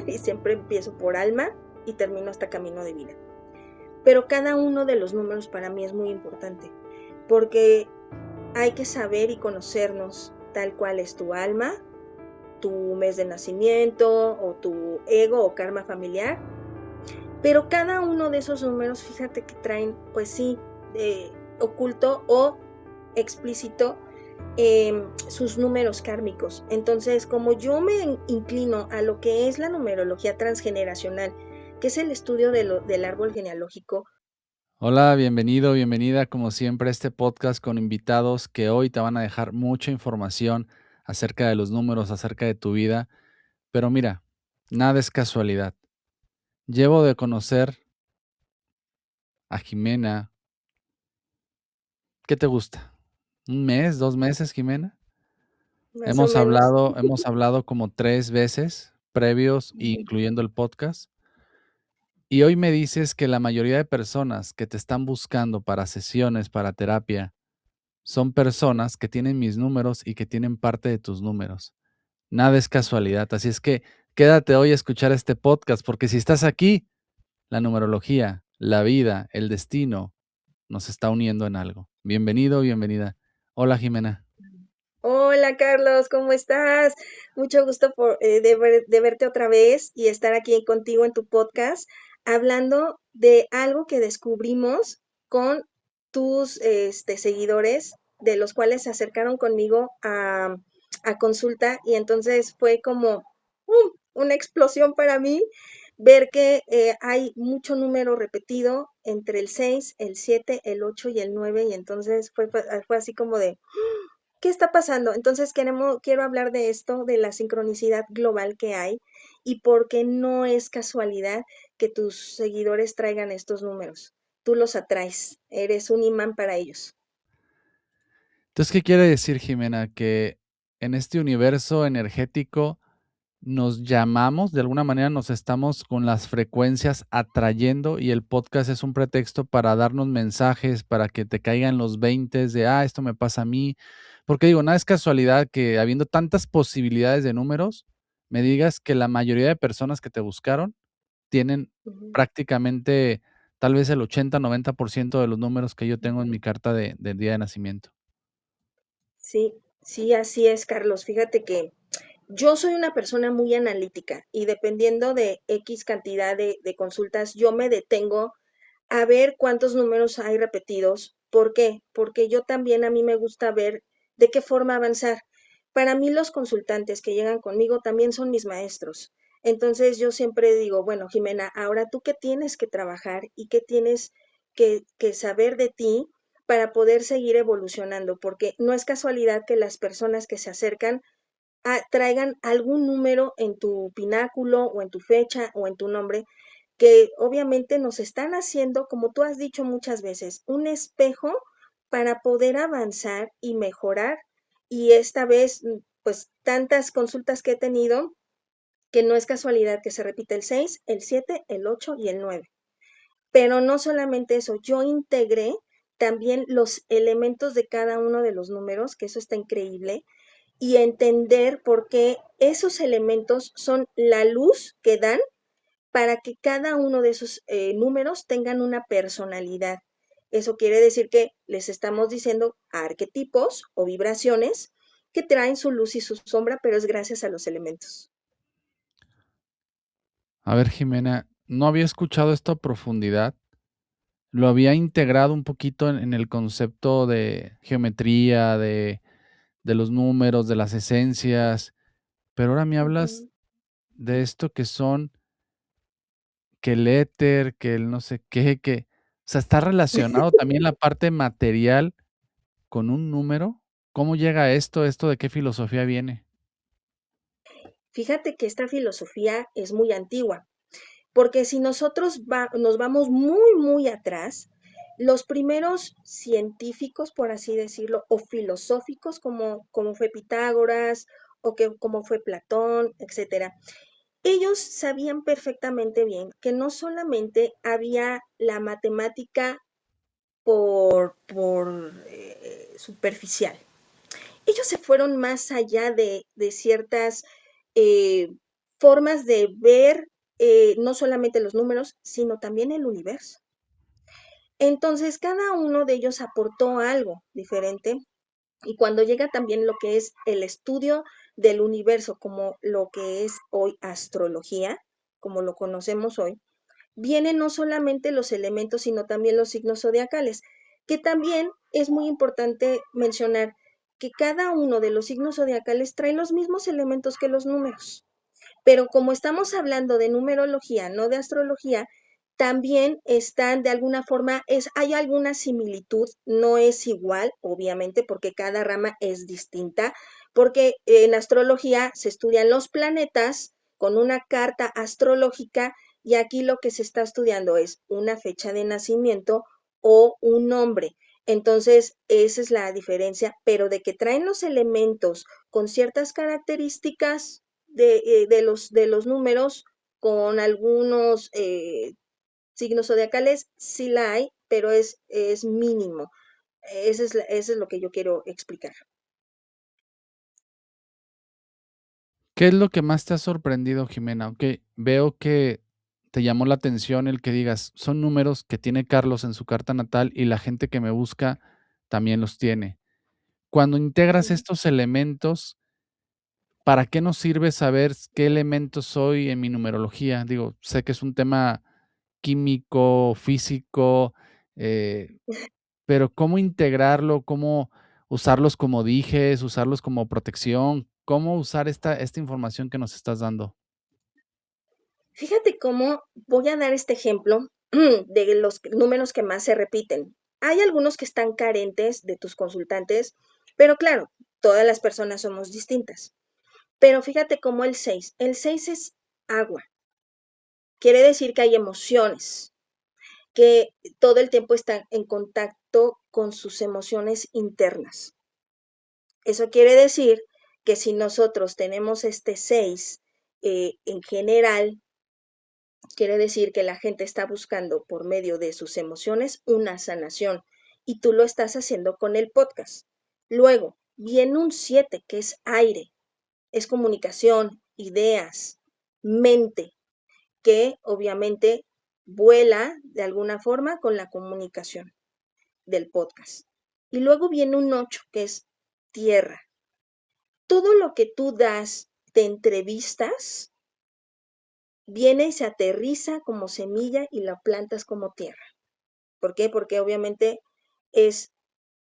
y siempre empiezo por alma y termino hasta camino de vida. Pero cada uno de los números para mí es muy importante, porque hay que saber y conocernos tal cual es tu alma, tu mes de nacimiento o tu ego o karma familiar. Pero cada uno de esos números, fíjate que traen, pues sí, oculto o explícito sus números kármicos. Entonces, como yo me inclino a lo que es la numerología transgeneracional, que es el estudio del árbol genealógico. Hola, bienvenido, bienvenida como siempre a este podcast con invitados que hoy te van a dejar mucha información acerca de los números, acerca de tu vida. Pero mira, nada es casualidad. Llevo de conocer a Jimena. ¿Qué te gusta? ¿Un mes, 2 meses, Jimena? Más o Hemos menos. hablado, hemos hablado como 3 veces previos, incluyendo el podcast. Y hoy me dices que la mayoría de personas que te están buscando para sesiones, para terapia, son personas que tienen mis números y que tienen parte de tus números. Nada es casualidad, así es que quédate hoy a escuchar este podcast, porque si estás aquí, la numerología, la vida, el destino nos está uniendo en algo. Bienvenido, bienvenida. Hola, Jimena. Hola Carlos, ¿cómo estás? Mucho gusto de verte otra vez y estar aquí contigo en tu podcast, hablando de algo que descubrimos con tus seguidores, de los cuales se acercaron conmigo a consulta, y entonces fue como una explosión para mí ver que hay mucho número repetido entre el 6, el 7, el 8 y el 9, y entonces fue así como de ¿qué está pasando? Entonces quiero hablar de esto, de la sincronicidad global que hay y por qué no es casualidad que tus seguidores traigan estos números. Tú los atraes, eres un imán para ellos. Entonces, ¿qué quiere decir, Jimena? Que en este universo energético nos llamamos, de alguna manera nos estamos con las frecuencias atrayendo y el podcast es un pretexto para darnos mensajes, para que te caigan los veintes de, esto me pasa a mí. Porque digo, nada es casualidad que habiendo tantas posibilidades de números, me digas que la mayoría de personas que te buscaron tienen Ujú. prácticamente tal vez el 80-90% de los números que yo tengo en mi carta del día de nacimiento. Sí, sí, así es, Carlos. Fíjate que yo soy una persona muy analítica y dependiendo de X cantidad de consultas, yo me detengo a ver cuántos números hay repetidos. ¿Por qué? Porque yo también a mí me gusta ver de qué forma avanzar. Para mí los consultantes que llegan conmigo también son mis maestros. Entonces yo siempre digo, bueno, Jimena, ahora tú qué tienes que trabajar y qué tienes que saber de ti para poder seguir evolucionando, porque no es casualidad que las personas que se acercan traigan algún número en tu pináculo o en tu fecha o en tu nombre, que obviamente nos están haciendo, como tú has dicho muchas veces, un espejo para poder avanzar y mejorar. Y esta vez, pues tantas consultas que he tenido, que no es casualidad que se repite el 6, el 7, el 8 y el 9. Pero no solamente eso, yo integré también los elementos de cada uno de los números, que eso está increíble, y entender por qué esos elementos son la luz que dan para que cada uno de esos números tengan una personalidad. Eso quiere decir que les estamos diciendo arquetipos o vibraciones que traen su luz y su sombra, pero es gracias a los elementos. A ver, Jimena, no había escuchado esto a profundidad. Lo había integrado un poquito en el concepto de geometría, de los números, de las esencias, pero ahora me hablas Ujú. de esto que son, que el éter, que el no sé qué, que, o sea, ¿está relacionado también la parte material con un número? ¿Cómo llega esto de qué filosofía viene? Fíjate que esta filosofía es muy antigua, porque si nosotros nos vamos muy, muy atrás, los primeros científicos, por así decirlo, o filosóficos, como fue Pitágoras o como fue Platón, etcétera, ellos sabían perfectamente bien que no solamente había la matemática por superficial. Ellos se fueron más allá de ciertas eh, formas de ver no solamente los números, sino también el universo. Entonces, cada uno de ellos aportó algo diferente y cuando llega también lo que es el estudio del universo, como lo que es hoy astrología, como lo conocemos hoy, vienen no solamente los elementos, sino también los signos zodiacales, que también es muy importante mencionar que cada uno de los signos zodiacales trae los mismos elementos que los números. Pero como estamos hablando de numerología, no de astrología, también están de alguna forma, hay alguna similitud, no es igual, obviamente, porque cada rama es distinta, porque en astrología se estudian los planetas con una carta astrológica y aquí lo que se está estudiando es una fecha de nacimiento o un nombre. Entonces, esa es la diferencia, pero de que traen los elementos con ciertas características, de los números con algunos signos zodiacales, sí la hay, pero es mínimo. Eso es lo que yo quiero explicar. ¿Qué es lo que más te ha sorprendido, Jimena? Okey, veo que te llamó la atención el que digas, son números que tiene Carlos en su carta natal y la gente que me busca también los tiene. Cuando integras Sí. estos elementos, ¿para qué nos sirve saber qué elementos soy en mi numerología? Digo, sé que es un tema químico, físico, eh, pero ¿cómo integrarlo? ¿Cómo usarlos como dijes, usarlos como protección? ¿Cómo usar esta información que nos estás dando? Fíjate cómo voy a dar este ejemplo de los números que más se repiten. Hay algunos que están carentes de tus consultantes, pero claro, todas las personas somos distintas. Pero fíjate cómo el 6 es agua. Quiere decir que hay emociones, que todo el tiempo están en contacto con sus emociones internas. Eso quiere decir que si nosotros tenemos este 6 en general, quiere decir que la gente está buscando por medio de sus emociones una sanación y tú lo estás haciendo con el podcast. Luego viene un 7 que es aire, es comunicación, ideas, mente, que obviamente vuela de alguna forma con la comunicación del podcast. Y luego viene un 8 que es tierra. Todo lo que tú das de entrevistas viene y se aterriza como semilla y la plantas como tierra. ¿Por qué? Porque obviamente es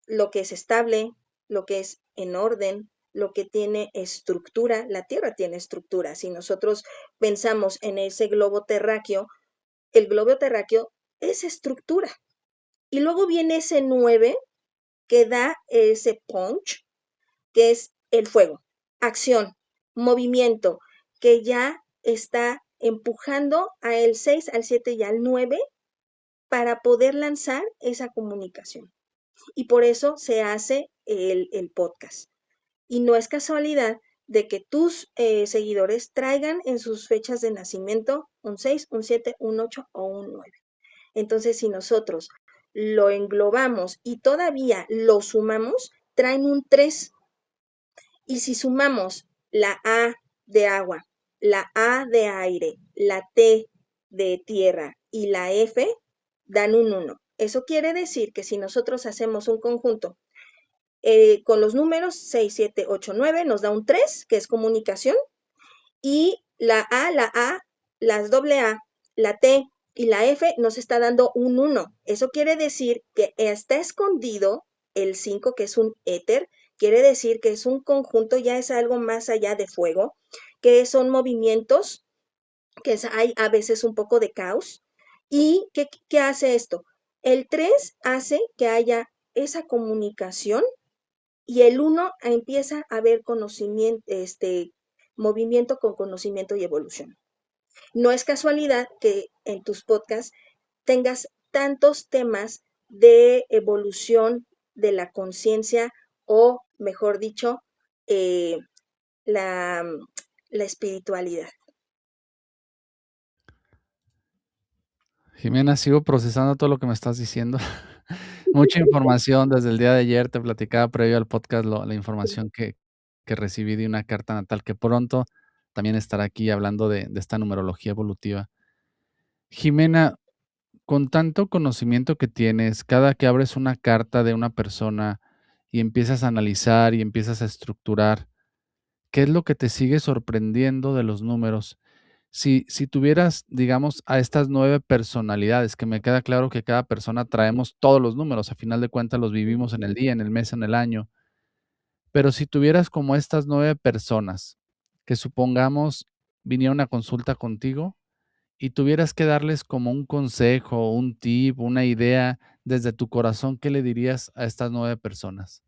lo que es estable, lo que es en orden, lo que tiene estructura. La tierra tiene estructura. Si nosotros pensamos en ese globo terráqueo, el globo terráqueo es estructura. Y luego viene ese 9 que da ese punch, que es el fuego, acción, movimiento, que ya está empujando a el 6, al 7 y al 9 para poder lanzar esa comunicación. Y por eso se hace el podcast. Y no es casualidad de que tus seguidores traigan en sus fechas de nacimiento un 6, un 7, un 8 o un 9. Entonces, si nosotros lo englobamos y todavía lo sumamos, traen un 3. Y si sumamos la A de agua, la A de aire, la T de tierra y la F, dan un 1. Eso quiere decir que si nosotros hacemos un conjunto con los números 6, 7, 8, 9, nos da un 3, que es comunicación, y la A, las doble A, la T y la F nos está dando un 1. Eso quiere decir que está escondido el 5, que es un éter, quiere decir que es un conjunto, ya es algo más allá de fuego, que son movimientos, que hay a veces un poco de caos. ¿Y qué hace esto? El 3 hace que haya esa comunicación y el 1 empieza a ver conocimiento, movimiento con conocimiento y evolución. No es casualidad que en tus podcasts tengas tantos temas de evolución de la conciencia o, mejor dicho, eh, la, la espiritualidad. Jimena, sigo procesando todo lo que me estás diciendo. Mucha información desde el día de ayer, te platicaba previo al podcast la información que recibí de una carta natal que pronto también estar aquí hablando de esta numerología evolutiva. Jimena, con tanto conocimiento que tienes, cada que abres una carta de una persona y empiezas a analizar y empiezas a estructurar, ¿qué es lo que te sigue sorprendiendo de los números? Si tuvieras, digamos, a estas 9 personalidades, que me queda claro que cada persona traemos todos los números, a final de cuentas los vivimos en el día, en el mes, en el año, pero si tuvieras como estas 9 personas, que supongamos vinieron a consulta contigo y tuvieras que darles como un consejo, un tip, una idea desde tu corazón, ¿qué le dirías a estas 9 personas?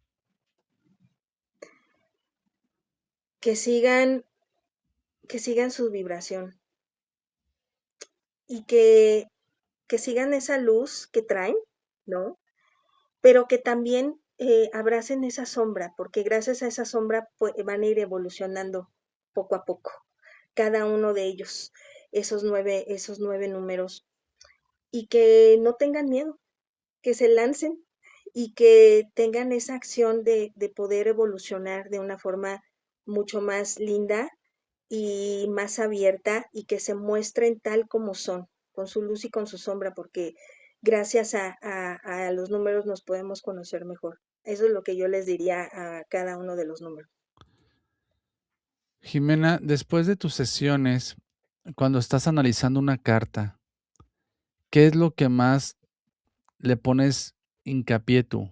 Que sigan, que sigan su vibración y que sigan esa luz que traen, ¿no? Pero que también abracen esa sombra, porque gracias a esa sombra pues, van a ir evolucionando poco a poco, cada uno de ellos, esos nueve números, y que no tengan miedo, que se lancen y que tengan esa acción de poder evolucionar de una forma mucho más linda y más abierta y que se muestren tal como son, con su luz y con su sombra, porque gracias a los números nos podemos conocer mejor. Eso es lo que yo les diría a cada uno de los números. Jimena, después de tus sesiones, cuando estás analizando una carta, ¿qué es lo que más le pones hincapié tú?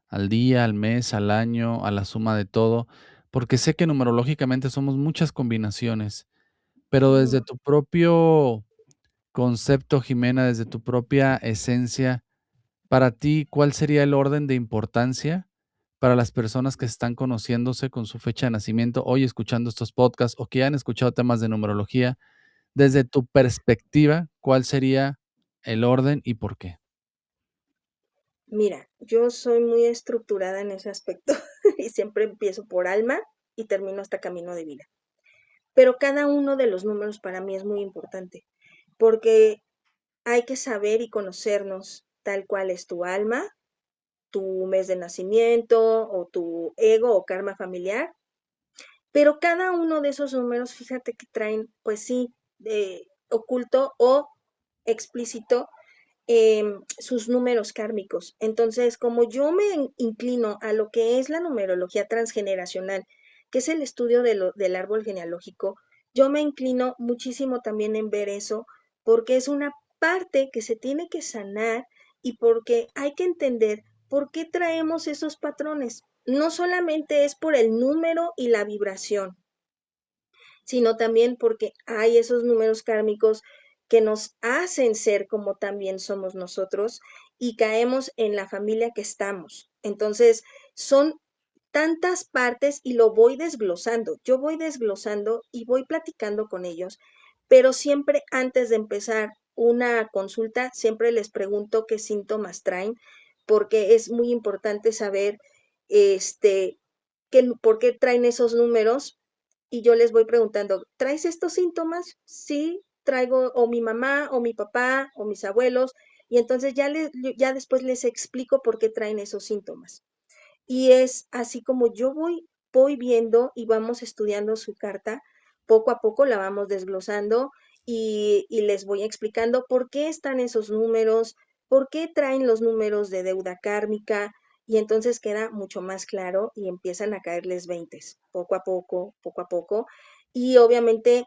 ¿Al día, al mes, al año, a la suma de todo? Porque sé que numerológicamente somos muchas combinaciones, pero desde Ujú. tu propio concepto, Jimena, desde tu propia esencia, para ti, ¿cuál sería el orden de importancia para las personas que están conociéndose con su fecha de nacimiento, hoy escuchando estos podcasts o que ya han escuchado temas de numerología? Desde tu perspectiva, ¿cuál sería el orden y por qué? Mira, yo soy muy estructurada en ese aspecto y siempre empiezo por alma y termino hasta camino de vida. Pero cada uno de los números para mí es muy importante porque hay que saber y conocernos tal cual es tu alma, tu mes de nacimiento o tu ego o karma familiar, pero cada uno de esos números, fíjate que traen, pues sí, oculto o explícito sus números kármicos. Entonces, como yo me inclino a lo que es la numerología transgeneracional, que es el estudio del árbol genealógico, yo me inclino muchísimo también en ver eso, porque es una parte que se tiene que sanar y porque hay que entender por qué traemos esos patrones. No solamente es por el número y la vibración, sino también porque hay esos números kármicos que nos hacen ser como también somos nosotros y caemos en la familia que estamos. Entonces, son tantas partes y lo voy desglosando. Yo voy desglosando y voy platicando con ellos, pero siempre antes de empezar una consulta, siempre les pregunto qué síntomas traen, porque es muy importante saber este, por qué traen esos números y yo les voy preguntando, ¿traes estos síntomas? Sí, traigo o mi mamá o mi papá o mis abuelos y entonces ya después les explico por qué traen esos síntomas. Y es así como voy viendo y vamos estudiando su carta, poco a poco la vamos desglosando y les voy explicando por qué están esos números, por qué traen los números de deuda kármica, y entonces queda mucho más claro y empiezan a caerles veintes, poco a poco, poco a poco. Y obviamente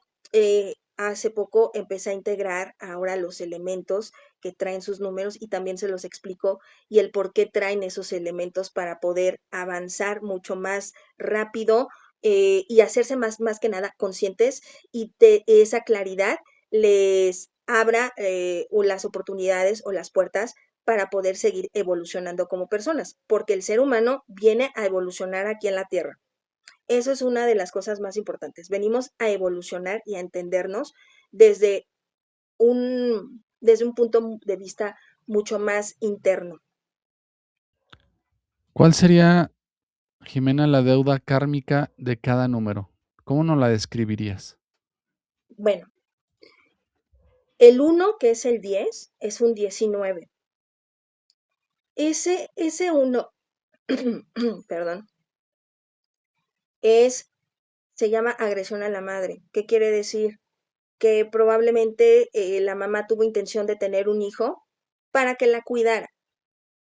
hace poco empecé a integrar ahora los elementos que traen sus números y también se los explico y el por qué traen esos elementos para poder avanzar mucho más rápido y hacerse más que nada conscientes y esa claridad les abra o las oportunidades o las puertas para poder seguir evolucionando como personas, porque el ser humano viene a evolucionar aquí en la Tierra. Eso es una de las cosas más importantes. Venimos a evolucionar y a entendernos desde desde un punto de vista mucho más interno. ¿Cuál sería, Jimena, la deuda kármica de cada número? ¿Cómo nos la describirías? Bueno, el uno que es el 10 es un 19. Ese uno, perdón, es se llama agresión a la madre. ¿Qué quiere decir? Que probablemente la mamá tuvo intención de tener un hijo para que la cuidara.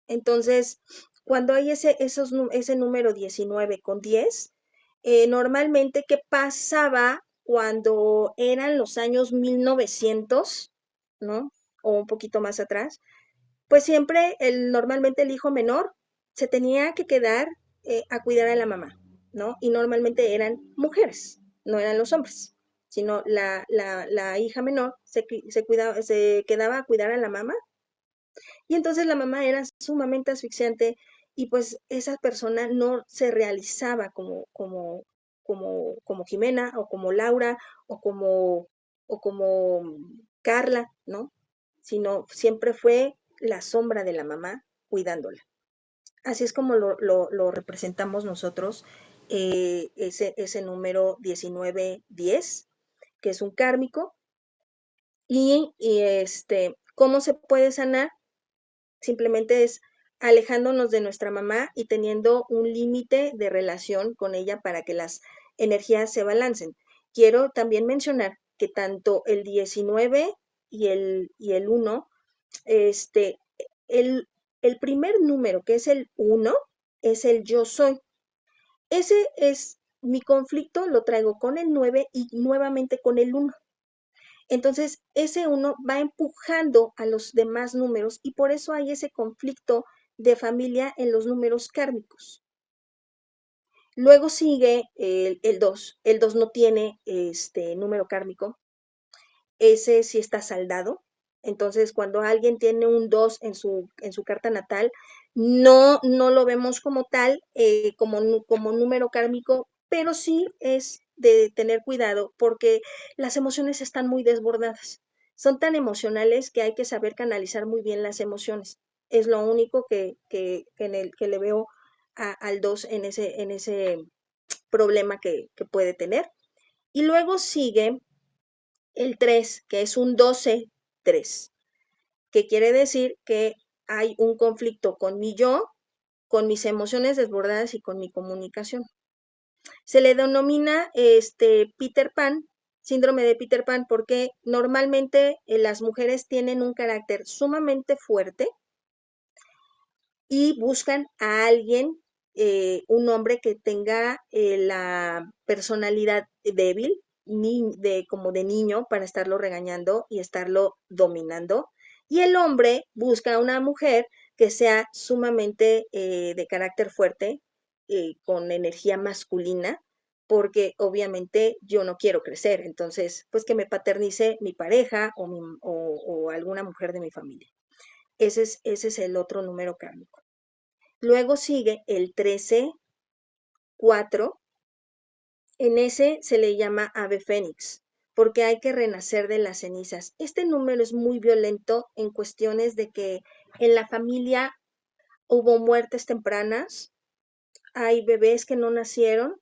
Entonces, cuando hay ese número 19 con 10, normalmente, ¿qué pasaba cuando eran los años 1900, ¿no? O un poquito más atrás, pues siempre normalmente el hijo menor se tenía que quedar a cuidar a la mamá, ¿no? Y normalmente eran mujeres, no eran los hombres, sino la hija menor se quedaba a cuidar a la mamá, y entonces la mamá era sumamente asfixiante, y pues esa persona no se realizaba como Jimena, o como Laura, o como Carla, ¿no? Sino siempre fue la sombra de la mamá cuidándola. Así es como lo representamos nosotros, ese número 1910, que es un kármico. ¿Cómo se puede sanar? Simplemente es alejándonos de nuestra mamá y teniendo un límite de relación con ella para que las energías se balancen. Quiero también mencionar que tanto el 19 y el 1, este, el, el primer número, que es el 1, es el yo soy. Ese es mi conflicto, lo traigo con el 9 y nuevamente con el 1. Entonces, ese uno va empujando a los demás números, y por eso hay ese conflicto de familia en los números kármicos. Luego sigue el 2. El 2 no tiene número kármico. Ese sí está saldado. Entonces, cuando alguien tiene un 2 en su carta natal, no lo vemos como tal, como número kármico, pero sí es de tener cuidado, porque las emociones están muy desbordadas. Son tan emocionales que hay que saber canalizar muy bien las emociones. Es lo único que le veo al 2 en ese problema que puede tener. Y luego sigue el 3, que es un 12-3, que quiere decir que hay un conflicto con mi yo, con mis emociones desbordadas y con mi comunicación. Se le denomina Peter Pan, síndrome de Peter Pan, porque normalmente las mujeres tienen un carácter sumamente fuerte y buscan a alguien, un hombre que tenga la personalidad débil, como de niño, para estarlo regañando y estarlo dominando. Y el hombre busca a una mujer que sea sumamente de carácter fuerte, con energía masculina, porque obviamente yo no quiero crecer. Entonces, pues que me paternice mi pareja, o alguna mujer de mi familia. Ese es el otro número kármico. Luego sigue el 13-4. En ese se le llama ave fénix, porque hay que renacer de las cenizas. Este número es muy violento en cuestiones de que en la familia hubo muertes tempranas, hay bebés que no nacieron,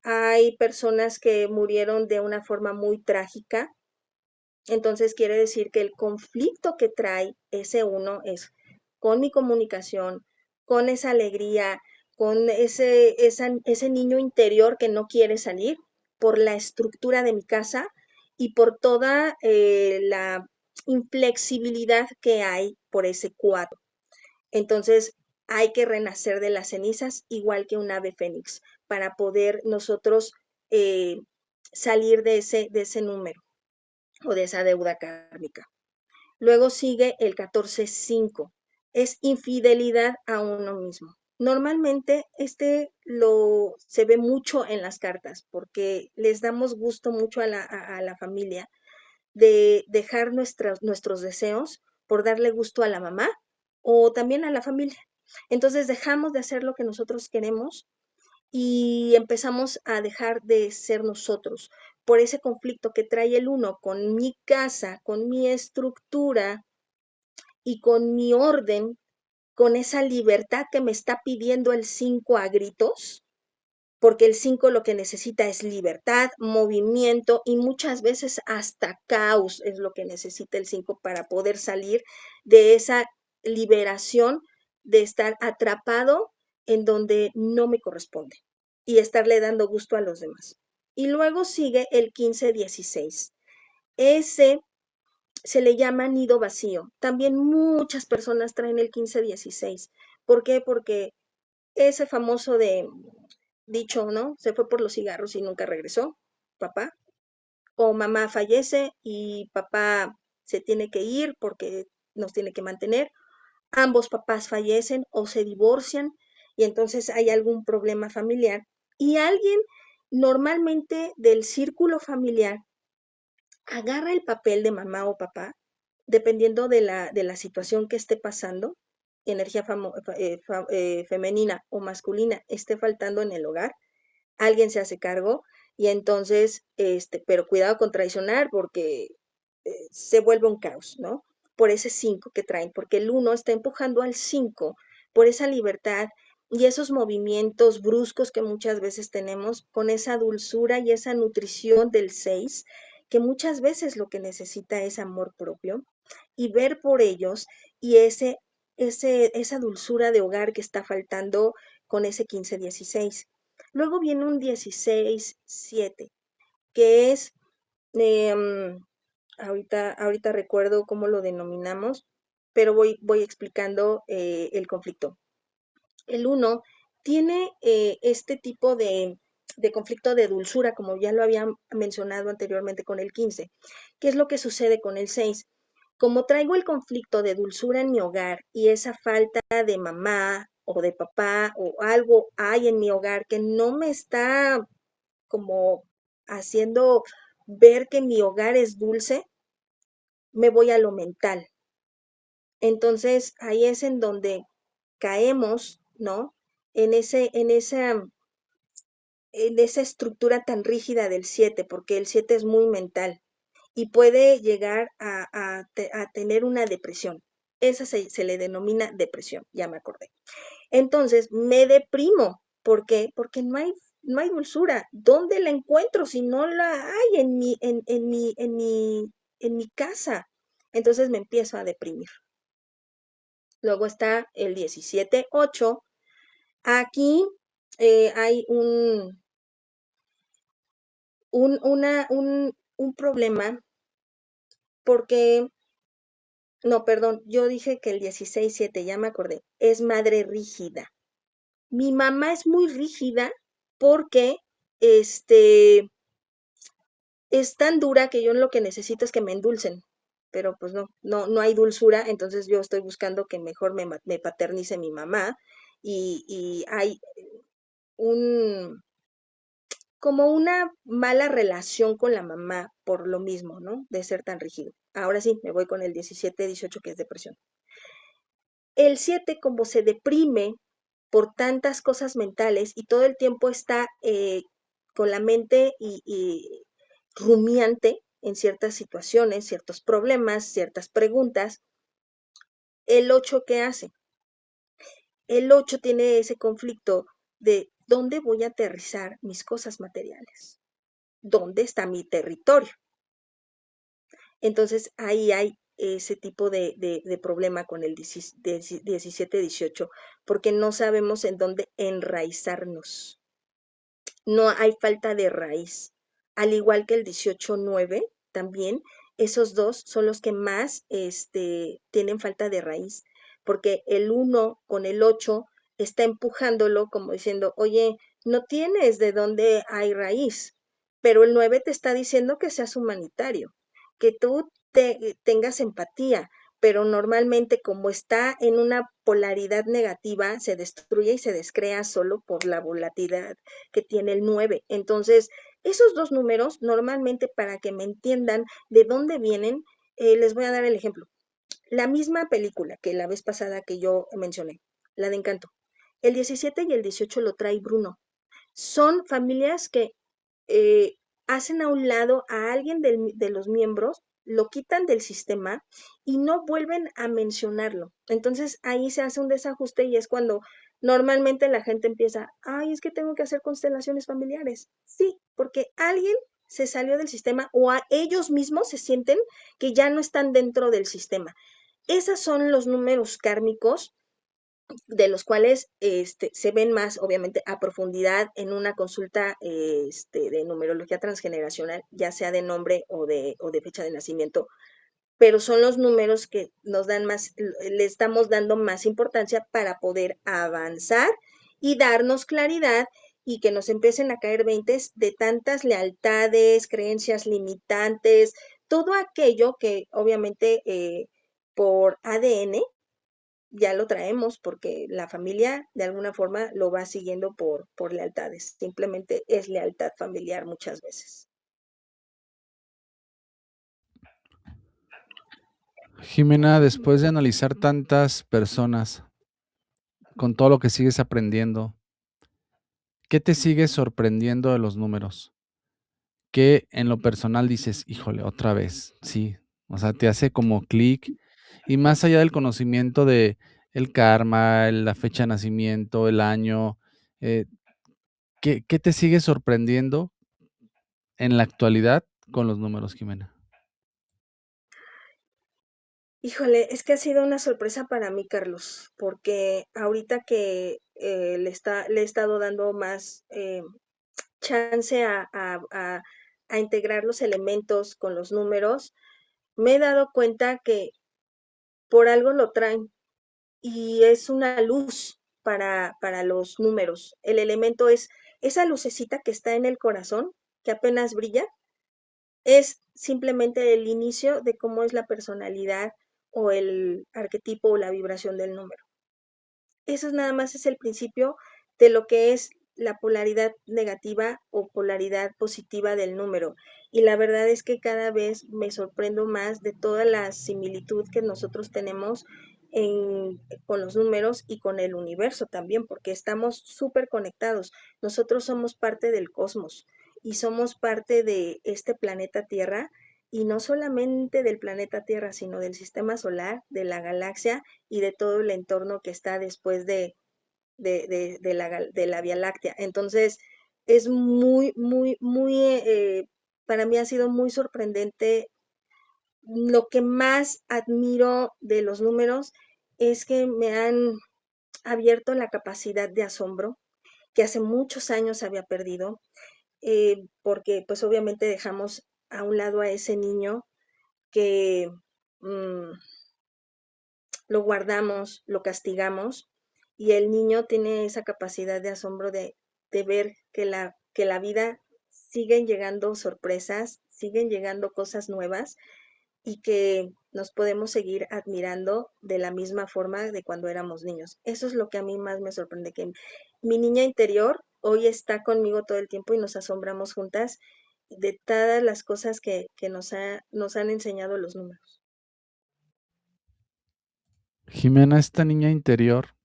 hay personas que murieron de una forma muy trágica. Entonces quiere decir que el conflicto que trae ese uno es con mi comunicación, con esa alegría, con ese niño interior que no quiere salir, por la estructura de mi casa y por toda la inflexibilidad que hay por ese 4. Entonces hay que renacer de las cenizas igual que un ave fénix para poder nosotros eh, salir de ese número o de esa deuda kármica. Luego sigue el 14-5, es infidelidad a uno mismo. Normalmente se ve mucho en las cartas, porque les damos gusto mucho a la familia de dejar nuestros deseos por darle gusto a la mamá o también a la familia. Entonces dejamos de hacer lo que nosotros queremos y empezamos a dejar de ser nosotros por ese conflicto que trae el uno con mi casa, con mi estructura y con mi orden, con esa libertad que me está pidiendo el 5 a gritos, porque el 5 lo que necesita es libertad, movimiento y muchas veces hasta caos es lo que necesita el 5 para poder salir de esa liberación de estar atrapado en donde no me corresponde y estarle dando gusto a los demás. Y luego sigue el 15-16. Ese se le llama nido vacío. También muchas personas traen el 15-16. ¿Por qué? Porque ese famoso de dicho, ¿no? Se fue por los cigarros y nunca regresó, papá. O mamá fallece y papá se tiene que ir porque nos tiene que mantener. Ambos papás fallecen o se divorcian y entonces hay algún problema familiar. Y alguien normalmente del círculo familiar agarra el papel de mamá o papá, dependiendo de la situación que esté pasando, energía femenina o masculina esté faltando en el hogar, alguien se hace cargo y entonces, pero cuidado con traicionar porque se vuelve un caos, ¿no? Por ese 5 que traen, porque el uno está empujando al 5 por esa libertad y esos movimientos bruscos que muchas veces tenemos con esa dulzura y esa nutrición del 6 que muchas veces lo que necesita es amor propio y ver por ellos y esa dulzura de hogar que está faltando con ese 15-16. Luego viene un 16-7, que es, eh, ahorita recuerdo cómo lo denominamos, pero voy explicando el conflicto. El uno tiene este tipo de conflicto de dulzura, como ya lo había mencionado anteriormente con el 15. ¿Qué es lo que sucede con el 6? Como traigo el conflicto de dulzura en mi hogar y esa falta de mamá o de papá o algo hay en mi hogar que no me está como haciendo ver que mi hogar es dulce, me voy a lo mental. Entonces ahí es en donde caemos, ¿no? En esa estructura tan rígida del 7, porque el 7 es muy mental y puede llegar a tener una depresión. Esa se le denomina depresión, ya me acordé. Entonces me deprimo. ¿Por qué? Porque no hay dulzura. ¿Dónde la encuentro si no la hay en mi casa? Entonces me empiezo a deprimir. Luego está el 17-8. Aquí hay un problema porque, no, perdón, yo dije que el 16-7, ya me acordé, es madre rígida. Mi mamá es muy rígida porque este, es tan dura que yo lo que necesito es que me endulcen, pero pues no hay dulzura, entonces yo estoy buscando que mejor me paternice mi mamá y hay un, como una mala relación con la mamá por lo mismo, ¿no? De ser tan rígido. Ahora sí, me voy con el 17-18 que es depresión. El 7 como se deprime por tantas cosas mentales y todo el tiempo está con la mente y rumiante en ciertas situaciones, ciertos problemas, ciertas preguntas. El 8, ¿qué hace? El 8 tiene ese conflicto de dónde voy a aterrizar mis cosas materiales, dónde está mi territorio. Entonces ahí hay ese tipo de problema con el 17-18, porque no sabemos en dónde enraizarnos. No hay falta de raíz. Al igual que el 18-9, también, esos dos son los que más tienen falta de raíz, porque el 1 con el 8 está empujándolo como diciendo, oye, no tienes de dónde hay raíz, pero el 9 te está diciendo que seas humanitario, que tú tengas empatía, pero normalmente como está en una polaridad negativa, se destruye y se descrea solo por la volatilidad que tiene el 9. Entonces, esos dos números, normalmente para que me entiendan de dónde vienen, les voy a dar el ejemplo. La misma película que la vez pasada que yo mencioné, la de Encanto. El 17 y el 18 lo trae Bruno. Son familias que eh, hacen a un lado a alguien de los miembros, lo quitan del sistema y no vuelven a mencionarlo. Entonces ahí se hace un desajuste y es cuando normalmente la gente empieza, ay, es que tengo que hacer constelaciones familiares. Sí, porque alguien se salió del sistema o a ellos mismos se sienten que ya no están dentro del sistema. Esos son los números kármicos de los cuales se ven más, obviamente, a profundidad en una consulta de numerología transgeneracional, ya sea de nombre o de fecha de nacimiento, pero son los números que nos dan más, le estamos dando más importancia para poder avanzar y darnos claridad y que nos empiecen a caer veintes de tantas lealtades, creencias limitantes, todo aquello que obviamente por ADN ya lo traemos porque la familia de alguna forma lo va siguiendo por lealtades. Simplemente es lealtad familiar muchas veces. Jimena, después de analizar tantas personas, con todo lo que sigues aprendiendo, ¿qué te sigue sorprendiendo de los números? ¿Qué en lo personal dices, híjole, otra vez? Sí, o sea, te hace como clic y más allá del conocimiento de el karma, la fecha de nacimiento, el año, eh, ¿qué te sigue sorprendiendo en la actualidad con los números, Jimena? Híjole, es que ha sido una sorpresa para mí, Carlos, porque ahorita que le he estado dando más chance a integrar los elementos con los números, me he dado cuenta que por algo lo traen y es una luz para los números. El elemento es esa lucecita que está en el corazón, que apenas brilla, es simplemente el inicio de cómo es la personalidad o el arquetipo o la vibración del número. Eso nada más es el principio de lo que es la polaridad negativa o polaridad positiva del número. Y la verdad es que cada vez me sorprendo más de toda la similitud que nosotros tenemos con los números y con el universo también, porque estamos súper conectados. Nosotros somos parte del cosmos y somos parte de este planeta Tierra, y no solamente del planeta Tierra, sino del sistema solar, de la galaxia y de todo el entorno que está después de la Vía Láctea. Entonces, es muy, para mí ha sido muy sorprendente. Lo que más admiro de los números es que me han abierto la capacidad de asombro que hace muchos años había perdido, porque pues obviamente dejamos a un lado a ese niño que mmm, lo guardamos, lo castigamos, y el niño tiene esa capacidad de asombro de ver que la vida siguen llegando sorpresas, siguen llegando cosas nuevas y que nos podemos seguir admirando de la misma forma de cuando éramos niños. Eso es lo que a mí más me sorprende, que mi niña interior hoy está conmigo todo el tiempo y nos asombramos juntas de todas las cosas que nos han enseñado los números. Jimena, esta niña interior,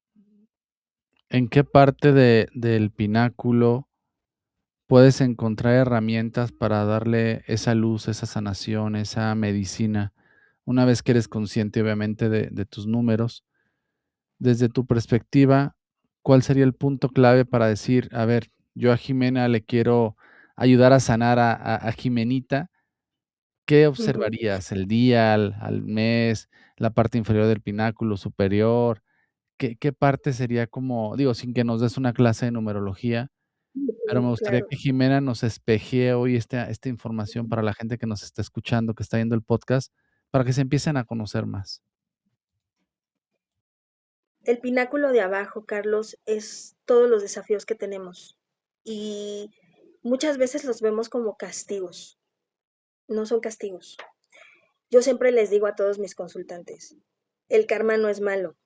¿en qué parte del pináculo puedes encontrar herramientas para darle esa luz, esa sanación, esa medicina, una vez que eres consciente, obviamente, de tus números? Desde tu perspectiva, ¿cuál sería el punto clave para decir, a ver, yo a Jimena le quiero ayudar a sanar a Jimenita? ¿Qué Uh -huh. observarías? ¿El día, al mes, la parte inferior del pináculo superior? ¿Qué parte sería como, digo, sin que nos des una clase de numerología, pero me gustaría Claro. que Jimena nos espejee hoy esta información para la gente que nos está escuchando, que está viendo el podcast, para que se empiecen a conocer más? El pináculo de abajo, Carlos, es todos los desafíos que tenemos y muchas veces los vemos como castigos. No son castigos. Yo siempre les digo a todos mis consultantes, el karma no es malo.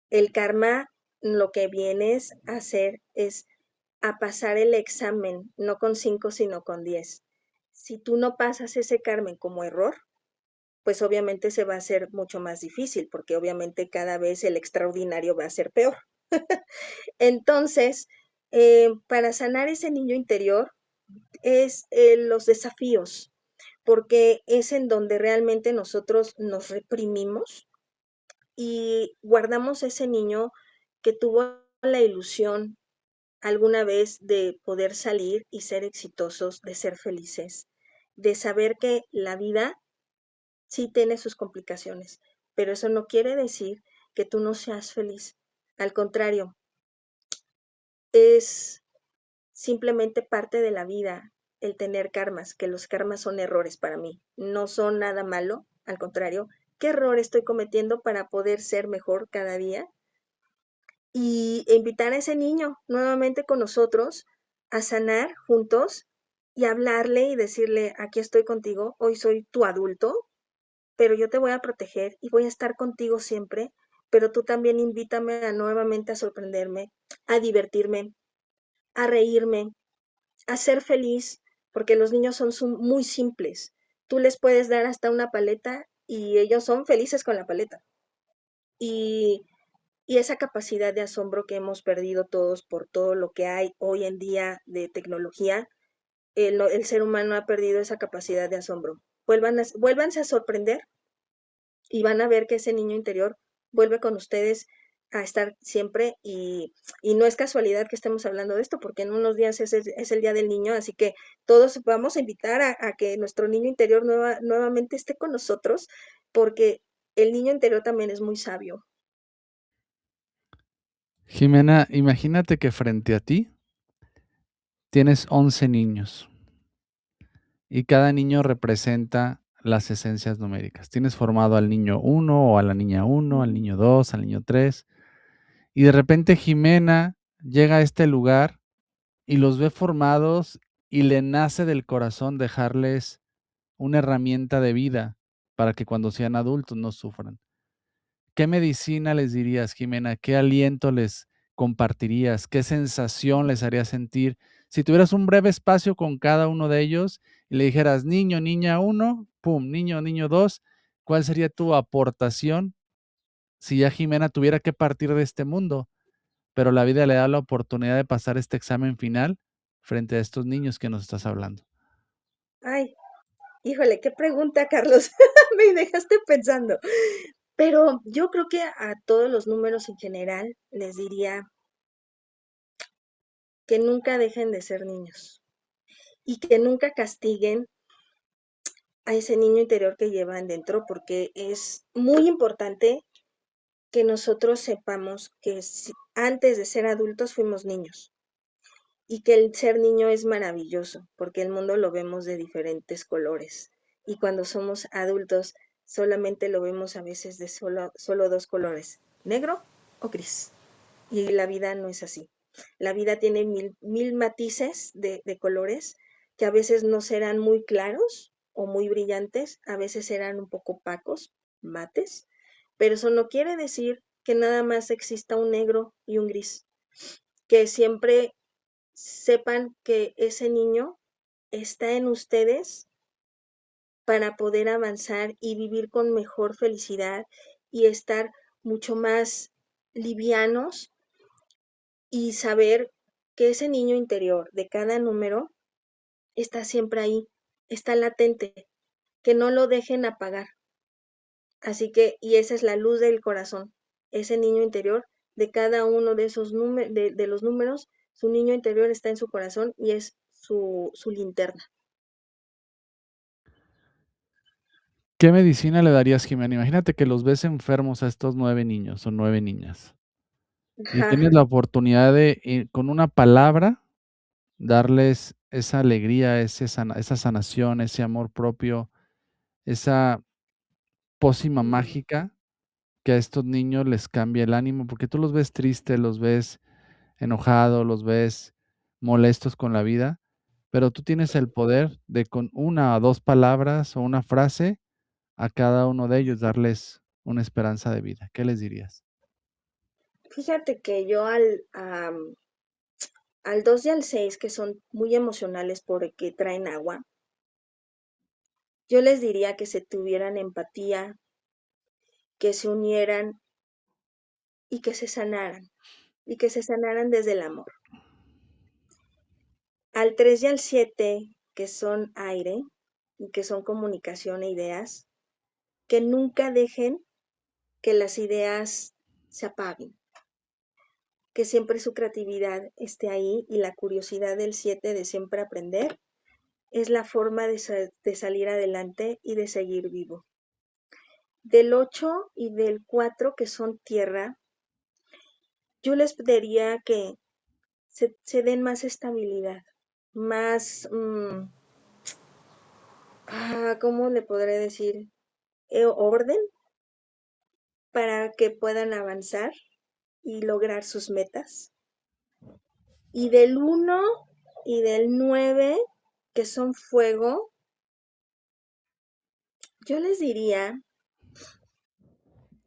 El karma lo que vienes a hacer es a pasar el examen, no con 5, sino con 10. Si tú no pasas ese karma como error, pues obviamente se va a hacer mucho más difícil, porque obviamente cada vez el extraordinario va a ser peor. Entonces, para sanar ese niño interior es los desafíos, porque es en donde realmente nosotros nos reprimimos y guardamos ese niño que tuvo la ilusión alguna vez de poder salir y ser exitosos, de ser felices, de saber que la vida sí tiene sus complicaciones, pero eso no quiere decir que tú no seas feliz. Al contrario, es simplemente parte de la vida el tener karmas, que los karmas son errores para mí, no son nada malo, al contrario, ¿qué error estoy cometiendo para poder ser mejor cada día? Y invitar a ese niño nuevamente con nosotros a sanar juntos y hablarle y decirle, aquí estoy contigo, hoy soy tu adulto, pero yo te voy a proteger y voy a estar contigo siempre, pero tú también invítame a nuevamente a sorprenderme, a divertirme, a reírme, a ser feliz, porque los niños son muy simples. Tú les puedes dar hasta una paleta y ellos son felices con la paleta. Y, y esa capacidad de asombro que hemos perdido todos por todo lo que hay hoy en día de tecnología, el ser humano ha perdido esa capacidad de asombro. Vuélvanse a sorprender y van a ver que ese niño interior vuelve con ustedes a estar siempre y no es casualidad que estemos hablando de esto, porque en unos días es el Día del Niño, así que todos vamos a invitar a que nuestro niño interior nuevamente esté con nosotros, porque el niño interior también es muy sabio. Jimena, imagínate que frente a ti tienes 11 niños y cada niño representa las esencias numéricas. Tienes formado al niño 1 o a la niña 1, al niño 2, al niño 3, y de repente Jimena llega a este lugar y los ve formados y le nace del corazón dejarles una herramienta de vida para que cuando sean adultos no sufran. ¿Qué medicina les dirías, Jimena? ¿Qué aliento les compartirías? ¿Qué sensación les haría sentir? Si tuvieras un breve espacio con cada uno de ellos y le dijeras, niño, niña uno, pum, niño, niño dos, ¿cuál sería tu aportación si ya Jimena tuviera que partir de este mundo, pero la vida le da la oportunidad de pasar este examen final frente a estos niños que nos estás hablando? Ay, híjole, qué pregunta, Carlos. Me dejaste pensando. Pero yo creo que a todos los números en general les diría que nunca dejen de ser niños y que nunca castiguen a ese niño interior que llevan dentro, porque es muy importante que nosotros sepamos que antes de ser adultos fuimos niños y que el ser niño es maravilloso, porque el mundo lo vemos de diferentes colores y cuando somos adultos solamente lo vemos a veces de solo dos colores, negro o gris. Y la vida no es así. La vida tiene mil matices de colores que a veces no serán muy claros o muy brillantes, a veces serán un poco opacos, mates, pero eso no quiere decir que nada más exista un negro y un gris. Que siempre sepan que ese niño está en ustedes para poder avanzar y vivir con mejor felicidad y estar mucho más livianos y saber que ese niño interior de cada número está siempre ahí, está latente, que no lo dejen apagar. Así que, y esa es la luz del corazón, ese niño interior de cada uno de esos de los números, su niño interior está en su corazón y es su linterna. ¿Qué medicina le darías, Jimena? Imagínate que los ves enfermos a estos 9 niños o 9 niñas y Ajá. tienes la oportunidad de, con una palabra, darles esa alegría, esa sanación, ese amor propio, esa pócima mágica que a estos niños les cambia el ánimo, porque tú los ves tristes, los ves enojados, los ves molestos con la vida, pero tú tienes el poder de con una o 2 palabras o una frase a cada uno de ellos darles una esperanza de vida. ¿Qué les dirías? Fíjate que yo al 2 y al 6 que son muy emocionales porque traen agua, yo les diría que se tuvieran empatía, que se unieran y que se sanaran desde el amor. Al 3 y al 7 que son aire y que son comunicación e ideas, que nunca dejen que las ideas se apaguen, que siempre su creatividad esté ahí y la curiosidad del 7 de siempre aprender es la forma de salir adelante y de seguir vivo. Del 8 y del 4 que son tierra, yo les pediría que se den más estabilidad, más, ¿cómo le podré decir? Orden para que puedan avanzar y lograr sus metas. Y del 1 y del 9 que son fuego, yo les diría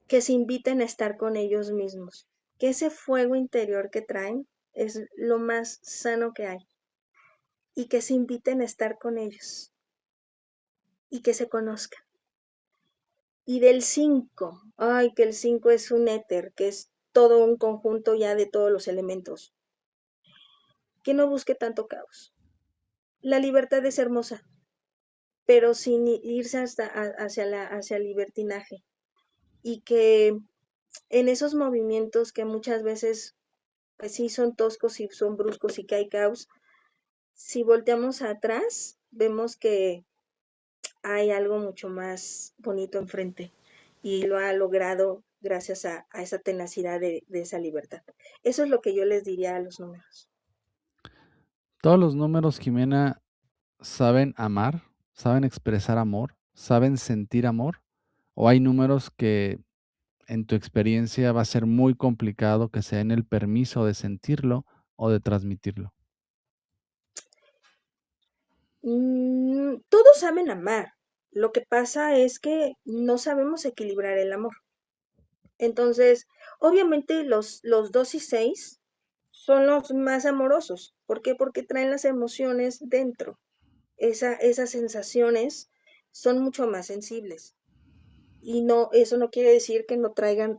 que se inviten a estar con ellos mismos, que ese fuego interior que traen es lo más sano que hay y que se inviten a estar con ellos y que se conozcan. Y del 5, ay, que el 5 es un éter, que es todo un conjunto ya de todos los elementos, que no busque tanto caos. La libertad es hermosa, pero sin irse hacia el libertinaje. Y que en esos movimientos que muchas veces, pues sí, son toscos y son bruscos y que hay caos, si volteamos atrás, vemos que hay algo mucho más bonito enfrente y lo ha logrado gracias a esa tenacidad de esa libertad. Eso es lo que yo les diría a los números. Todos los números, Jimena, saben amar, saben expresar amor, saben sentir amor, o hay números que en tu experiencia va a ser muy complicado que se den el permiso de sentirlo o de transmitirlo. Todos saben amar. Lo que pasa es que no sabemos equilibrar el amor. Entonces, obviamente los 2 y 6 son los más amorosos. ¿Por qué? Porque traen las emociones dentro. Esas sensaciones son mucho más sensibles. Y no, eso no quiere decir que no traigan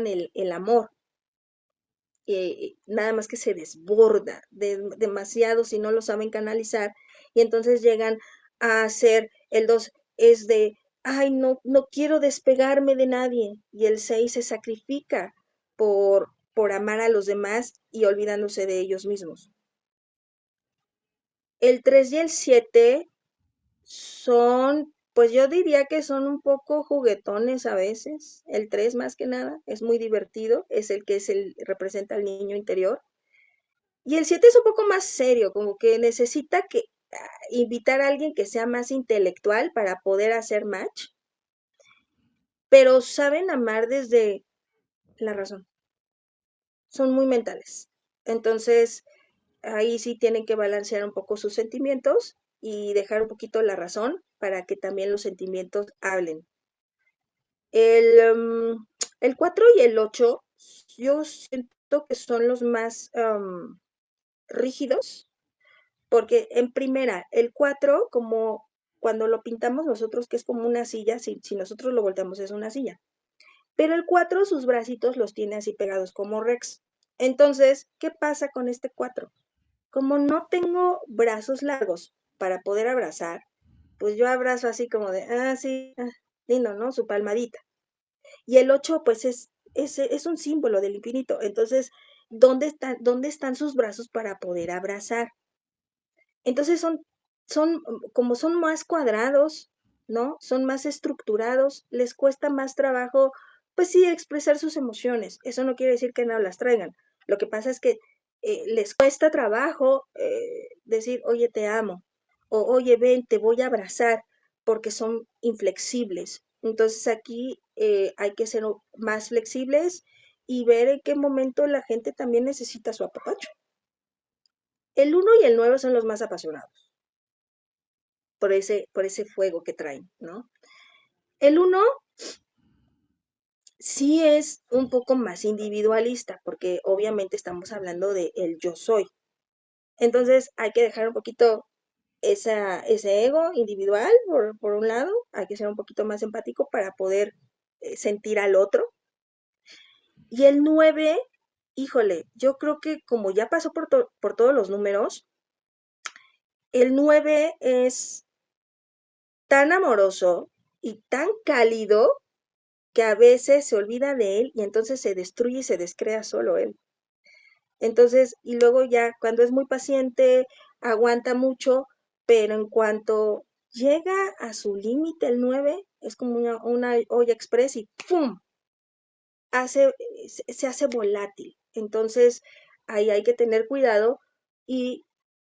el amor. Nada más que se desborda demasiado si no lo saben canalizar. Y entonces llegan a ser el 2 es de, ay, no, no quiero despegarme de nadie. Y el 6 se sacrifica por amar a los demás y olvidándose de ellos mismos. El 3 y el 7 son, pues yo diría que son un poco juguetones a veces. El 3 más que nada es muy divertido, es el que representa al niño interior. Y el 7 es un poco más serio, como que necesita invitar a alguien que sea más intelectual para poder hacer match, pero saben amar desde la razón. Son muy mentales. Entonces, ahí sí tienen que balancear un poco sus sentimientos y dejar un poquito la razón para que también los sentimientos hablen. El 4 y el 8 yo siento que son los más rígidos, porque en primera, el 4 como cuando lo pintamos nosotros, que es como una silla, si nosotros lo volteamos es una silla, pero el 4 sus bracitos los tiene así pegados como Rex. Entonces, ¿qué pasa con este 4? Como no tengo brazos largos para poder abrazar, pues yo abrazo así como de, sí, lindo, ¿no? Su palmadita. Y el 8 pues es un símbolo del infinito. Entonces, ¿dónde están sus brazos para poder abrazar? Entonces como son más cuadrados, ¿no? Son más estructurados, les cuesta más trabajo, pues sí, expresar sus emociones. Eso no quiere decir que no las traigan. Lo que pasa es que les cuesta trabajo decir, oye, te amo, o oye, ven, te voy a abrazar, porque son inflexibles. Entonces aquí hay que ser más flexibles y ver en qué momento la gente también necesita su apapacho. El 1 y el 9 son los más apasionados por ese fuego que traen, ¿no? El uno sí es un poco más individualista, porque obviamente estamos hablando de el yo soy. Entonces hay que dejar un poquito ese ego individual por un lado, hay que ser un poquito más empático para poder sentir al otro. Y el 9, híjole, yo creo que como ya pasó por todos los números, el 9 es tan amoroso y tan cálido que a veces se olvida de él y entonces se destruye y se descrea solo él. Entonces, y luego ya cuando es muy paciente, aguanta mucho, pero en cuanto llega a su límite el 9 es como una olla express y ¡pum! Se hace volátil. Entonces, ahí hay que tener cuidado y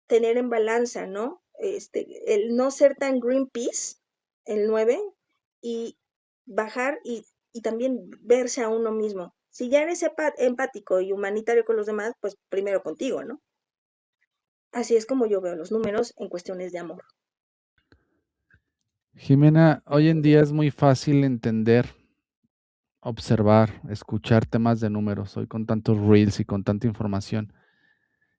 tener en balanza, ¿no? El no ser tan Greenpeace, el 9, y bajar y también verse a uno mismo. Si ya eres empático y humanitario con los demás, pues primero contigo, ¿no? Así es como yo veo los números en cuestiones de amor. Jimena, hoy en día es muy fácil entender, observar, escuchar temas de números, hoy con tantos reels y con tanta información.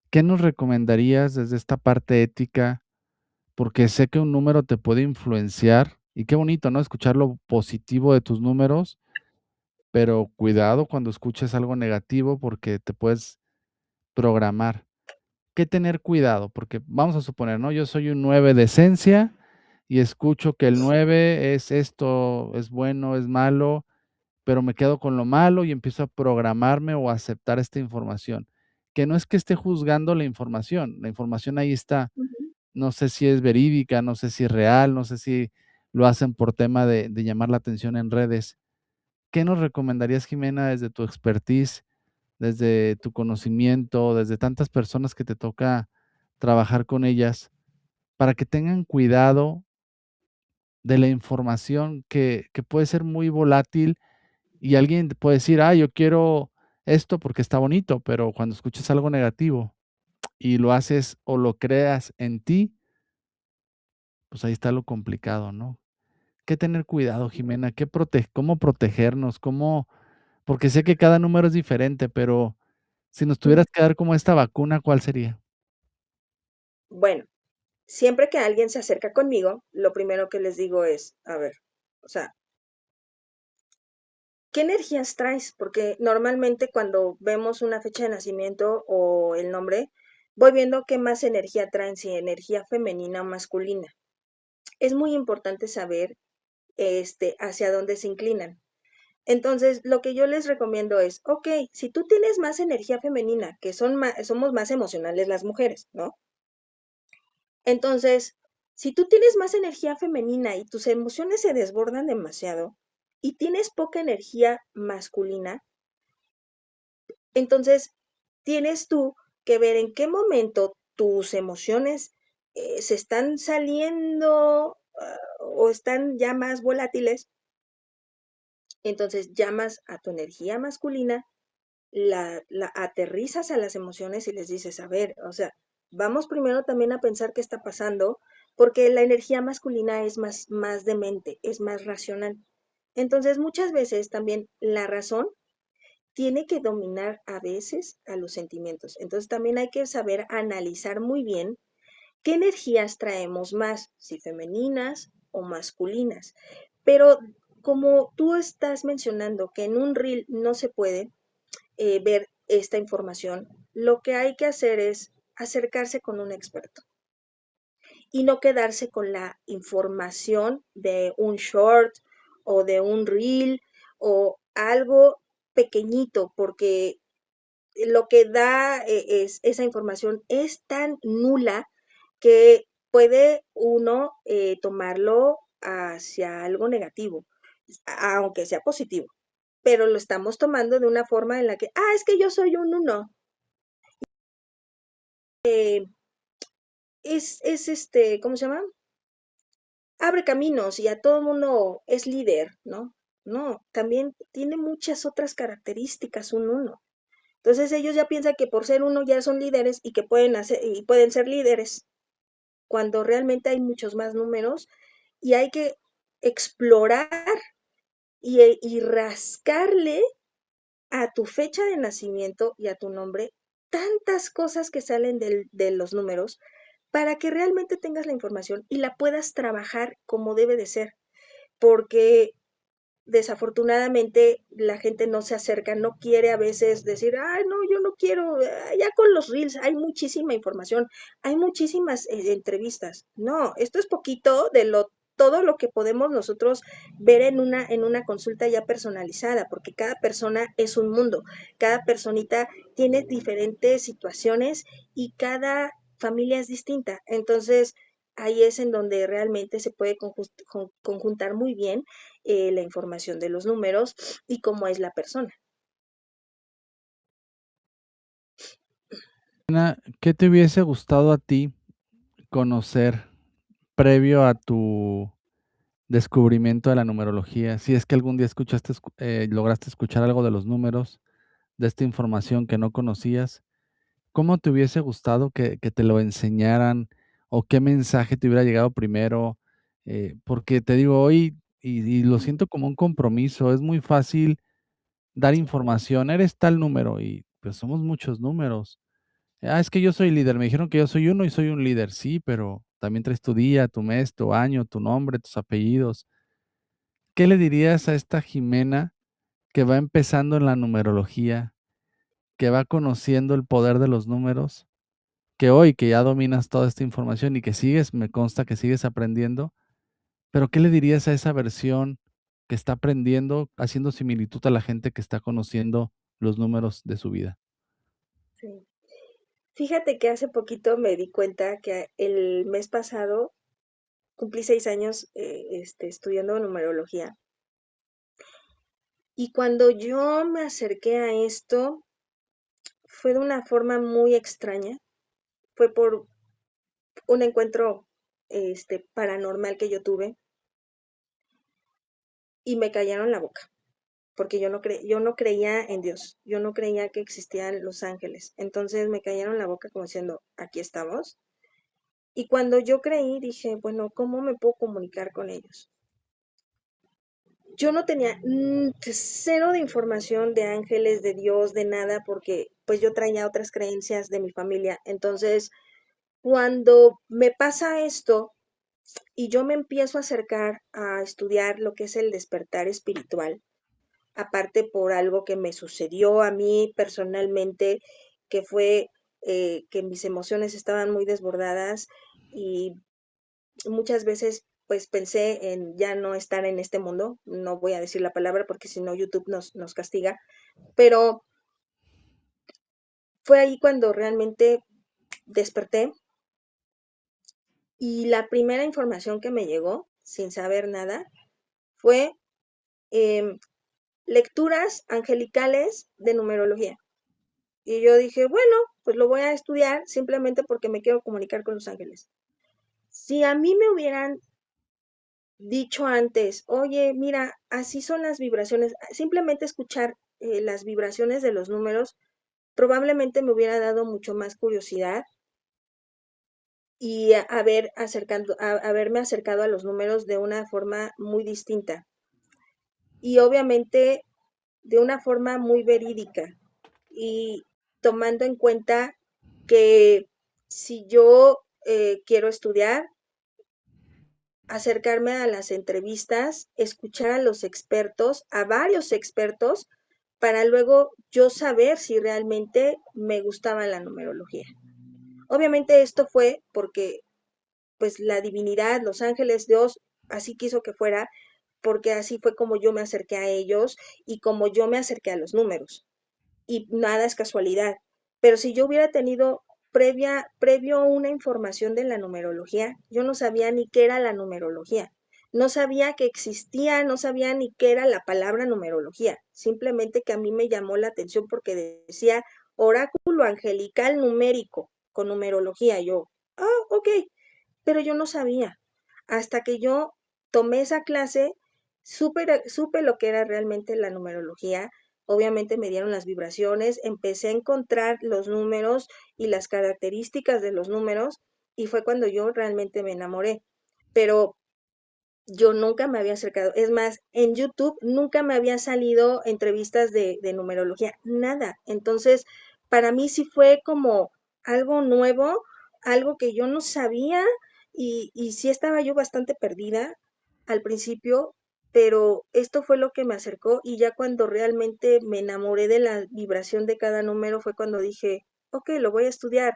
¿Qué nos recomendarías desde esta parte ética? Porque sé que un número te puede influenciar y qué bonito, ¿no? Escuchar lo positivo de tus números, pero cuidado cuando escuches algo negativo porque te puedes programar. ¿Qué tener cuidado? Porque vamos a suponer, ¿no? Yo soy un 9 de esencia y escucho que el 9 es esto, es bueno, es malo, pero me quedo con lo malo y empiezo a programarme o a aceptar esta información. Que no es que esté juzgando la información ahí está. Ujú. No sé si es verídica, no sé si es real, no sé si lo hacen por tema de llamar la atención en redes. ¿Qué nos recomendarías, Jimena, desde tu expertise, desde tu conocimiento, desde tantas personas que te toca trabajar con ellas, para que tengan cuidado de la información que puede ser muy volátil y alguien te puede decir, ah, yo quiero esto porque está bonito, pero cuando escuchas algo negativo y lo haces o lo creas en ti, pues ahí está lo complicado, ¿no? ¿Qué tener cuidado, Jimena? ¿Cómo protegernos? Porque sé que cada número es diferente, pero si nos tuvieras que dar como esta vacuna, ¿cuál sería? Bueno, siempre que alguien se acerca conmigo, lo primero que les digo es, a ver, o sea, ¿qué energías traes? Porque normalmente cuando vemos una fecha de nacimiento o el nombre, voy viendo qué más energía traen, si energía femenina o masculina. Es muy importante saber hacia dónde se inclinan. Entonces, lo que yo les recomiendo es, ok, si tú tienes más energía femenina, que somos más emocionales las mujeres, ¿no? Entonces, si tú tienes más energía femenina y tus emociones se desbordan demasiado y tienes poca energía masculina, entonces tienes tú que ver en qué momento tus emociones se están saliendo o están ya más volátiles. Entonces llamas a tu energía masculina, la aterrizas a las emociones y les dices, a ver, o sea, vamos primero también a pensar qué está pasando, porque la energía masculina es más de mente, es más racional. Entonces, muchas veces también la razón tiene que dominar a veces a los sentimientos. Entonces, también hay que saber analizar muy bien qué energías traemos más, si femeninas o masculinas. Pero como tú estás mencionando que en un reel no se puede, ver esta información, lo que hay que hacer es acercarse con un experto y no quedarse con la información de un short o de un reel o algo pequeñito, porque lo que da esa información es tan nula que puede uno tomarlo hacia algo negativo, aunque sea positivo, pero lo estamos tomando de una forma en la que, es que yo soy un uno, ¿cómo se llama? Abre caminos y a todo el mundo es líder, ¿no? No, también tiene muchas otras características un uno. Entonces ellos ya piensan que por ser uno ya son líderes y que pueden ser líderes, cuando realmente hay muchos más números y hay que explorar y rascarle a tu fecha de nacimiento y a tu nombre tantas cosas que salen de los números para que realmente tengas la información y la puedas trabajar como debe de ser, porque desafortunadamente la gente no se acerca, no quiere a veces decir, ay, no, yo no quiero, ya con los reels hay muchísima información, hay muchísimas entrevistas. No, esto es poquito de todo lo que podemos nosotros ver en una consulta ya personalizada, porque cada persona es un mundo, cada personita tiene diferentes situaciones y cada familia es distinta. Entonces, ahí es en donde realmente se puede conjuntar muy bien la información de los números y cómo es la persona. ¿Qué te hubiese gustado a ti conocer previo a tu descubrimiento de la numerología? Si es que algún día lograste escuchar algo de los números, de esta información que no conocías, ¿cómo te hubiese gustado que te lo enseñaran o qué mensaje te hubiera llegado primero? Porque te digo, hoy, y lo siento como un compromiso, es muy fácil dar Sí, información, eres tal número y pues somos muchos números. Es que yo soy líder, me dijeron que yo soy uno y soy un líder, sí, pero también traes tu día, tu mes, tu año, tu nombre, tus apellidos. ¿Qué le dirías a esta Jimena que va empezando en la numerología, que va conociendo el poder de los números, que hoy que ya dominas toda esta información y que sigues, me consta que sigues aprendiendo, pero qué le dirías a esa versión que está aprendiendo, haciendo similitud a la gente que está conociendo los números de su vida? sí. Fíjate que hace poquito me di cuenta que el mes pasado cumplí 6 años estudiando numerología. Y cuando yo me acerqué a esto, fue de una forma muy extraña. Fue por un encuentro paranormal que yo tuve y me callaron la boca, porque yo no creía en Dios, yo no creía que existían los ángeles. Entonces me callaron la boca como diciendo, aquí estamos. Y cuando yo creí, dije, bueno, ¿cómo me puedo comunicar con ellos? Yo no tenía cero de información de ángeles, de Dios, de nada, porque pues yo traía otras creencias de mi familia. Entonces, cuando me pasa esto y yo me empiezo a acercar a estudiar lo que es el despertar espiritual, aparte por algo que me sucedió a mí personalmente, que fue que mis emociones estaban muy desbordadas y muchas veces pues pensé en ya no estar en este mundo, no voy a decir la palabra porque si no YouTube nos castiga, pero fue ahí cuando realmente desperté y la primera información que me llegó, sin saber nada, fue eh, lecturas angelicales de numerología. Y yo dije, bueno, pues lo voy a estudiar simplemente porque me quiero comunicar con los ángeles. Si a mí me hubieran dicho antes, oye, mira, así son las vibraciones, simplemente escuchar las vibraciones de los números, probablemente me hubiera dado mucho más curiosidad y haberme acercado a los números de una forma muy distinta y obviamente de una forma muy verídica y tomando en cuenta que si yo quiero estudiar, acercarme a las entrevistas, escuchar a los expertos, a varios expertos, para luego yo saber si realmente me gustaba la numerología. Obviamente esto fue porque pues la divinidad, los ángeles, Dios, así quiso que fuera, porque así fue como yo me acerqué a ellos y como yo me acerqué a los números. Y nada es casualidad. Pero si yo hubiera tenido previo una información de la numerología, yo no sabía ni qué era la numerología. No sabía que existía, no sabía ni qué era la palabra numerología. Simplemente que a mí me llamó la atención porque decía oráculo angelical numérico con numerología. Yo, ok, pero yo no sabía. Hasta que yo tomé esa clase, supe lo que era realmente la numerología. Obviamente me dieron las vibraciones, empecé a encontrar los números y las características de los números y fue cuando yo realmente me enamoré. Pero yo nunca me había acercado. Es más, en YouTube nunca me había salido entrevistas de numerología, nada. Entonces, para mí sí fue como algo nuevo, algo que yo no sabía y sí estaba yo bastante perdida al principio, pero esto fue lo que me acercó y ya cuando realmente me enamoré de la vibración de cada número fue cuando dije, ok, lo voy a estudiar.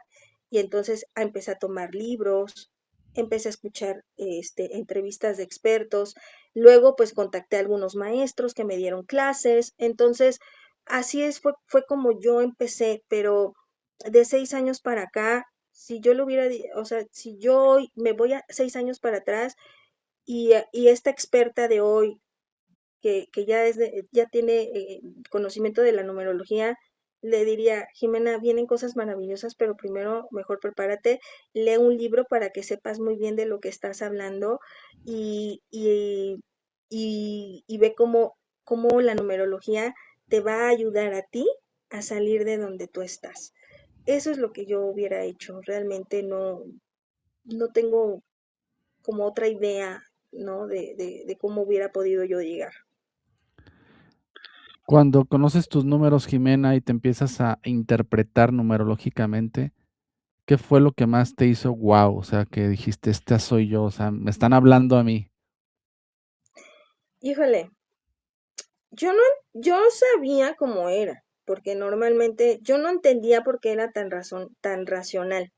Y entonces empecé a tomar libros, empecé a escuchar entrevistas de expertos, luego pues contacté a algunos maestros que me dieron clases, entonces así fue como yo empecé, pero de 6 años para acá, si yo lo hubiera, o sea, si yo hoy me voy a 6 años para atrás y esta experta de hoy que ya tiene conocimiento de la numerología, le diría, Jimena, vienen cosas maravillosas, pero primero mejor prepárate, lee un libro para que sepas muy bien de lo que estás hablando y, y, y ve cómo la numerología te va a ayudar a ti a salir de donde tú estás. Eso es lo que yo hubiera hecho. Realmente no tengo como otra idea, ¿no? De cómo hubiera podido yo llegar. Cuando conoces tus números, Jimena, y te empiezas a interpretar numerológicamente, ¿qué fue lo que más te hizo guau? O sea, que dijiste: "Esta soy yo", o sea, me están hablando a mí. Híjole, yo no, yo sabía cómo era, porque normalmente yo no entendía por qué era tan racional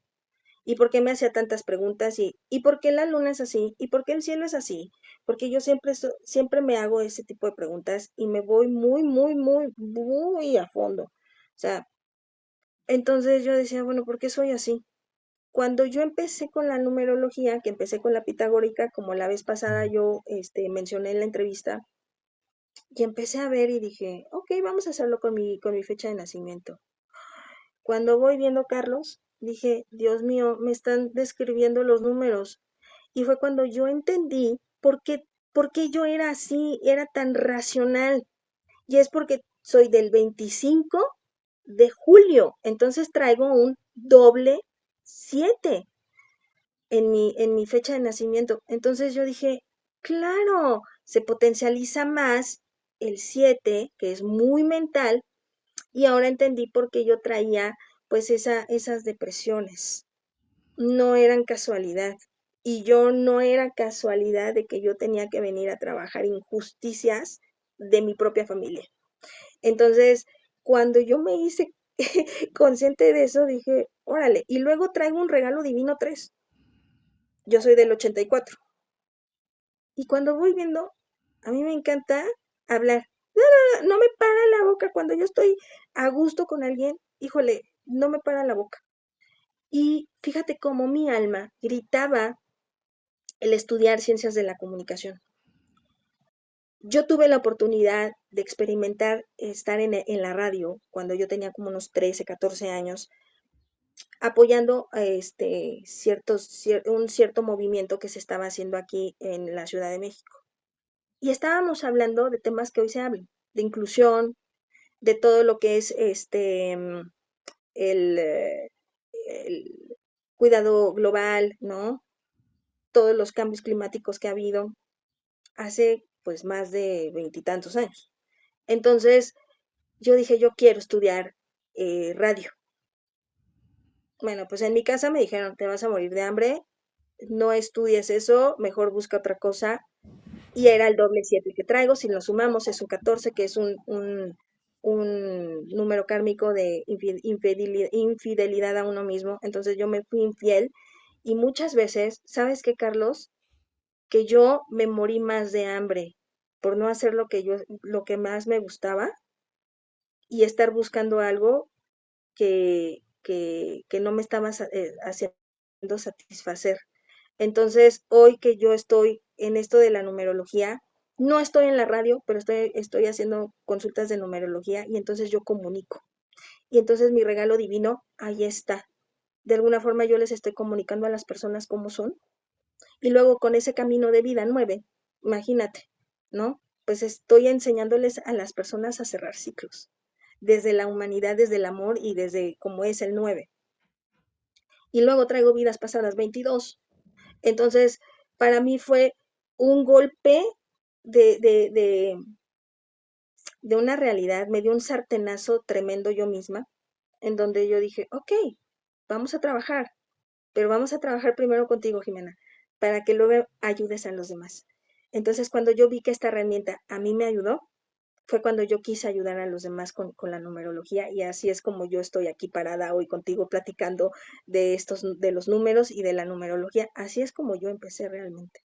y por qué me hacía tantas preguntas y por qué la luna es así y por qué el cielo es así, porque yo siempre me hago ese tipo de preguntas y me voy muy a fondo. O sea, entonces yo decía, bueno, ¿por qué soy así? Cuando yo empecé con la numerología, que empecé con la pitagórica, como la vez pasada yo mencioné en la entrevista, y empecé a ver y dije, ok, vamos a hacerlo con mi fecha de nacimiento. Cuando voy viendo Carlos, dije, Dios mío, me están describiendo los números. Y fue cuando yo entendí por qué yo era así, era tan racional. Y es porque soy del 25 de julio, entonces traigo un doble 7 en mi fecha de nacimiento. Entonces yo dije, claro, se potencializa más el 7 que es muy mental, y ahora entendí por qué yo traía pues esas depresiones. No eran casualidad. Y yo no era casualidad de que yo tenía que venir a trabajar injusticias de mi propia familia. Entonces, cuando yo me hice consciente de eso, dije, órale, y luego traigo un regalo divino 3. Yo soy del 84. Y cuando voy viendo, a mí me encanta hablar. No me para la boca cuando yo estoy a gusto con alguien, híjole, no me para la boca. Y fíjate cómo mi alma gritaba el estudiar ciencias de la comunicación. Yo tuve la oportunidad de experimentar estar en la radio cuando yo tenía como unos 13, 14 años, apoyando a un cierto movimiento que se estaba haciendo aquí en la Ciudad de México. Y estábamos hablando de temas que hoy se hablan, de inclusión, de todo lo que es el, eh, el cuidado global, ¿no? Todos los cambios climáticos que ha habido hace pues más de veintitantos años. Entonces yo dije, yo quiero estudiar radio. Bueno, pues en mi casa me dijeron, te vas a morir de hambre, no estudies eso, mejor busca otra cosa. Y era el doble 7 que traigo, si lo sumamos es un 14, que es un número kármico de infidelidad a uno mismo. Entonces yo me fui infiel y muchas veces, ¿sabes qué, Carlos? Que yo me morí más de hambre por no hacer lo que más me gustaba y estar buscando algo que no me estaba haciendo satisfacer. Entonces, hoy que yo estoy en esto de la numerología, no estoy en la radio, pero estoy haciendo consultas de numerología y entonces yo comunico. Y entonces mi regalo divino, ahí está. De alguna forma yo les estoy comunicando a las personas cómo son. Y luego con ese camino de vida 9, imagínate, ¿no? Pues estoy enseñándoles a las personas a cerrar ciclos, desde la humanidad, desde el amor y desde cómo es el 9. Y luego traigo vidas pasadas 22. Entonces, para mí fue un golpe de, de, de, de una realidad, me dio un sartenazo tremendo yo misma, en donde yo dije, ok, vamos a trabajar, pero vamos a trabajar primero contigo, Jimena, para que luego ayudes a los demás. Entonces, cuando yo vi que esta herramienta a mí me ayudó, fue cuando yo quise ayudar a los demás con la numerología y así es como yo estoy aquí parada hoy contigo platicando de los números y de la numerología. Así es como yo empecé realmente.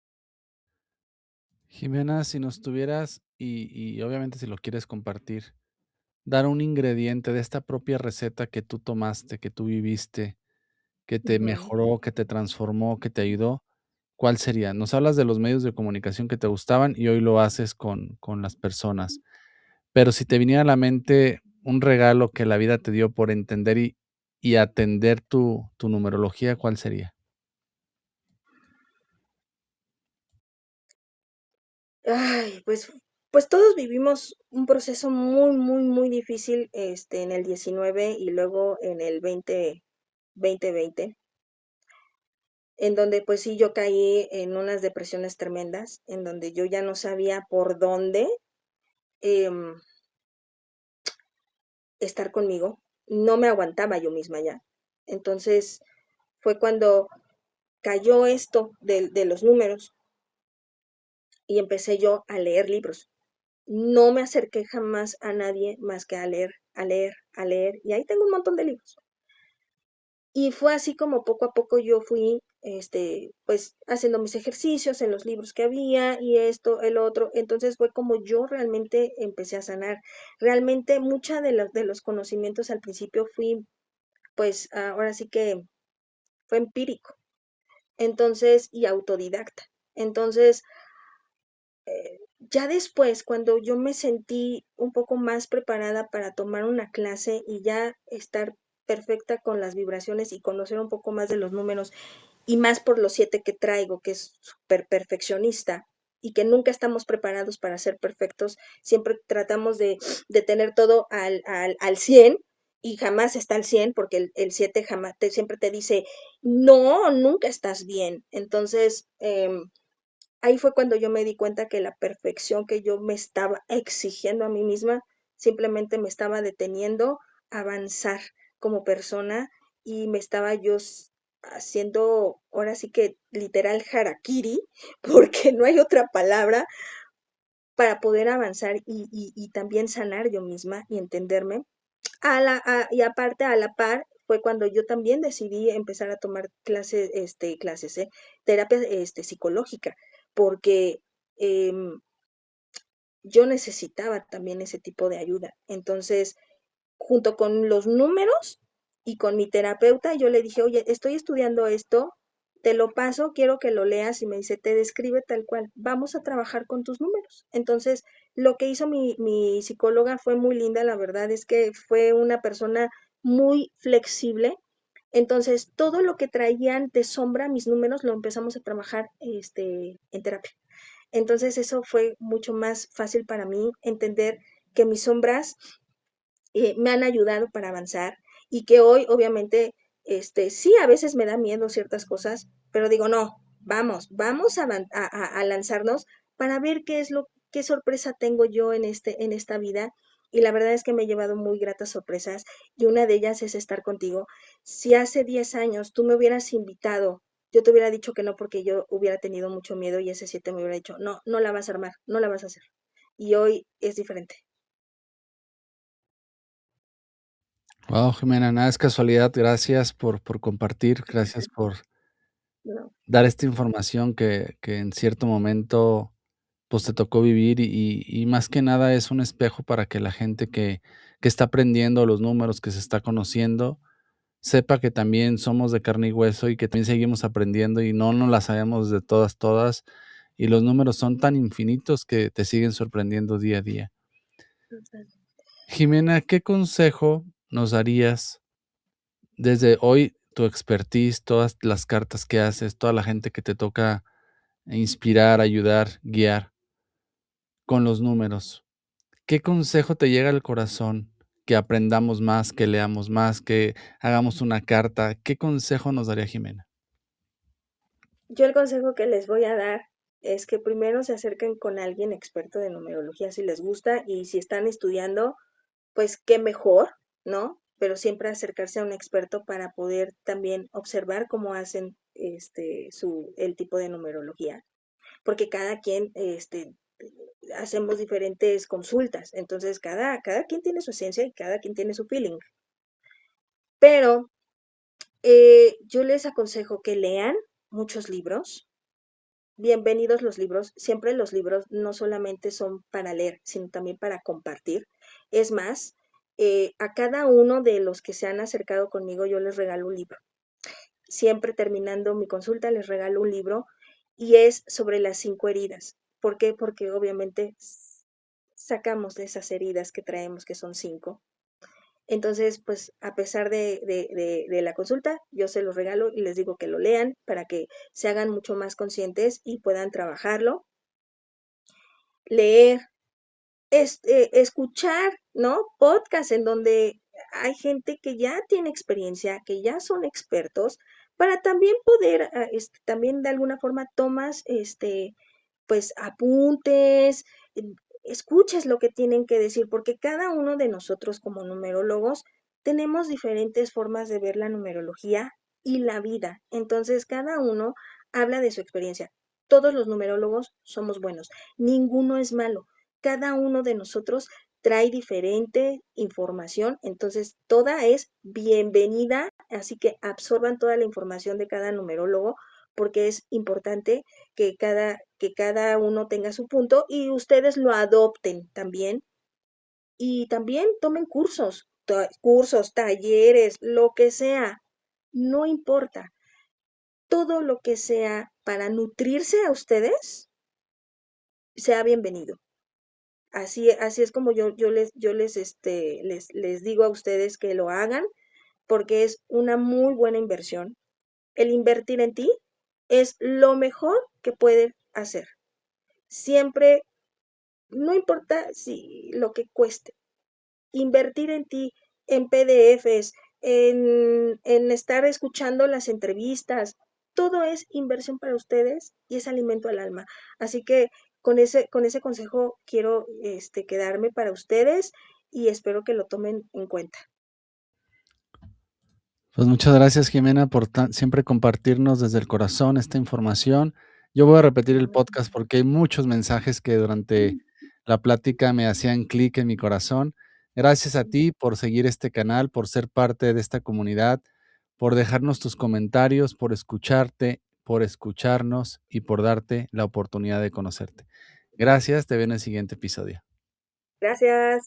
Jimena, si nos tuvieras, y obviamente si lo quieres compartir, dar un ingrediente de esta propia receta que tú tomaste, que tú viviste, que te Ujú. mejoró, que te transformó, que te ayudó, ¿cuál sería? Nos hablas de los medios de comunicación que te gustaban y hoy lo haces con las personas, pero si te viniera a la mente un regalo que la vida te dio por entender y atender tu numerología, ¿cuál sería? Ay, pues todos vivimos un proceso muy, muy, muy difícil, en el 19 y luego en el 2020, en donde pues sí yo caí en unas depresiones tremendas, en donde yo ya no sabía por dónde em, estar conmigo, no me aguantaba yo misma ya. Entonces fue cuando cayó esto de los números y empecé yo a leer libros. No me acerqué jamás a nadie más que a leer, a leer, a leer, y ahí tengo un montón de libros. Y fue así como poco a poco yo fui, pues, haciendo mis ejercicios en los libros que había y esto, el otro. Entonces fue como yo realmente empecé a sanar. Realmente mucha de los conocimientos al principio fui, pues, ahora sí que fue empírico. Entonces, y autodidacta. Entonces, ya después, cuando yo me sentí un poco más preparada para tomar una clase y ya estar perfecta con las vibraciones y conocer un poco más de los números y más por los 7 que traigo, que es súper perfeccionista y que nunca estamos preparados para ser perfectos, siempre tratamos de tener todo al 100 y jamás está al 100 porque el 7 jamás siempre te dice, no, nunca estás bien. Entonces, ahí fue cuando yo me di cuenta que la perfección que yo me estaba exigiendo a mí misma simplemente me estaba deteniendo a avanzar como persona y me estaba yo haciendo, ahora sí que literal harakiri, porque no hay otra palabra para poder avanzar y también sanar yo misma y entenderme. Y aparte, a la par, fue cuando yo también decidí empezar a tomar terapia psicológica, porque yo necesitaba también ese tipo de ayuda. Entonces, junto con los números y con mi terapeuta, yo le dije, oye, estoy estudiando esto, te lo paso, quiero que lo leas y me dice, te describe tal cual, vamos a trabajar con tus números. Entonces, lo que hizo mi psicóloga fue muy linda, la verdad es que fue una persona muy flexible. Entonces, todo lo que traían de sombra, mis números, lo empezamos a trabajar en terapia. Entonces, eso fue mucho más fácil para mí entender que mis sombras me han ayudado para avanzar y que hoy obviamente, sí, a veces me da miedo ciertas cosas, pero digo, no, vamos a lanzarnos para ver qué sorpresa tengo yo en esta vida. Y la verdad es que me he llevado muy gratas sorpresas y una de ellas es estar contigo. Si hace 10 años tú me hubieras invitado, yo te hubiera dicho que no porque yo hubiera tenido mucho miedo y ese 7 me hubiera dicho, no, no la vas a armar, no la vas a hacer. Y hoy es diferente. Wow, Jimena, nada es casualidad. Gracias por compartir, gracias por No, dar esta información que en cierto momento, pues, te tocó vivir y más que nada es un espejo para que la gente que está aprendiendo los números, que se está conociendo, sepa que también somos de carne y hueso y que también seguimos aprendiendo y no nos las sabemos de todas, todas, y los números son tan infinitos que te siguen sorprendiendo día a día. Jimena, ¿qué consejo nos darías desde hoy, tu expertise, todas las cartas que haces, toda la gente que te toca inspirar, ayudar, guiar con los números? ¿Qué consejo te llega al corazón? Que aprendamos más, que leamos más, que hagamos una carta. ¿Qué consejo nos daría Jimena? yo el consejo que les voy a dar es que primero se acerquen con alguien experto de numerología si les gusta y si están estudiando, pues qué mejor, ¿no? Pero siempre acercarse a un experto para poder también observar cómo hacen el tipo de numerología, porque cada quien hacemos diferentes consultas, entonces cada quien tiene su esencia y cada quien tiene su feeling. Pero yo les aconsejo que lean muchos libros. Bienvenidos los libros. Siempre los libros no solamente son para leer, sino también para compartir. Es más, a cada uno de los que se han acercado conmigo yo les regalo un libro. Siempre terminando mi consulta les regalo un libro y es sobre las 5 heridas. ¿Por qué? Porque obviamente sacamos de esas heridas que traemos, que son 5. Entonces, pues a pesar de la consulta, yo se los regalo y les digo que lo lean para que se hagan mucho más conscientes y puedan trabajarlo. Leer, escuchar, ¿no? Podcast en donde hay gente que ya tiene experiencia, que ya son expertos, para también poder, también de alguna forma tomas, pues apuntes, escuches lo que tienen que decir, porque cada uno de nosotros como numerólogos tenemos diferentes formas de ver la numerología y la vida. Entonces, cada uno habla de su experiencia. Todos los numerólogos somos buenos, ninguno es malo. Cada uno de nosotros trae diferente información, entonces toda es bienvenida, así que absorban toda la información de cada numerólogo porque es importante que cada uno tenga su punto y ustedes lo adopten también. Y también tomen cursos, cursos, talleres, lo que sea, no importa. Todo lo que sea para nutrirse a ustedes, sea bienvenido. Así es como les digo a ustedes que lo hagan, porque es una muy buena inversión. El invertir en ti es lo mejor que pueden hacer. Siempre, no importa si lo que cueste, invertir en ti, en PDFs, en estar escuchando las entrevistas, todo es inversión para ustedes y es alimento al alma. Así que con ese consejo quiero quedarme para ustedes y espero que lo tomen en cuenta. Pues muchas gracias, Jimena, por siempre compartirnos desde el corazón esta información. Yo voy a repetir el podcast porque hay muchos mensajes que durante la plática me hacían clic en mi corazón. Gracias a ti por seguir este canal, por ser parte de esta comunidad, por dejarnos tus comentarios, por escucharte, por escucharnos y por darte la oportunidad de conocerte. Gracias, te veo en el siguiente episodio. Gracias.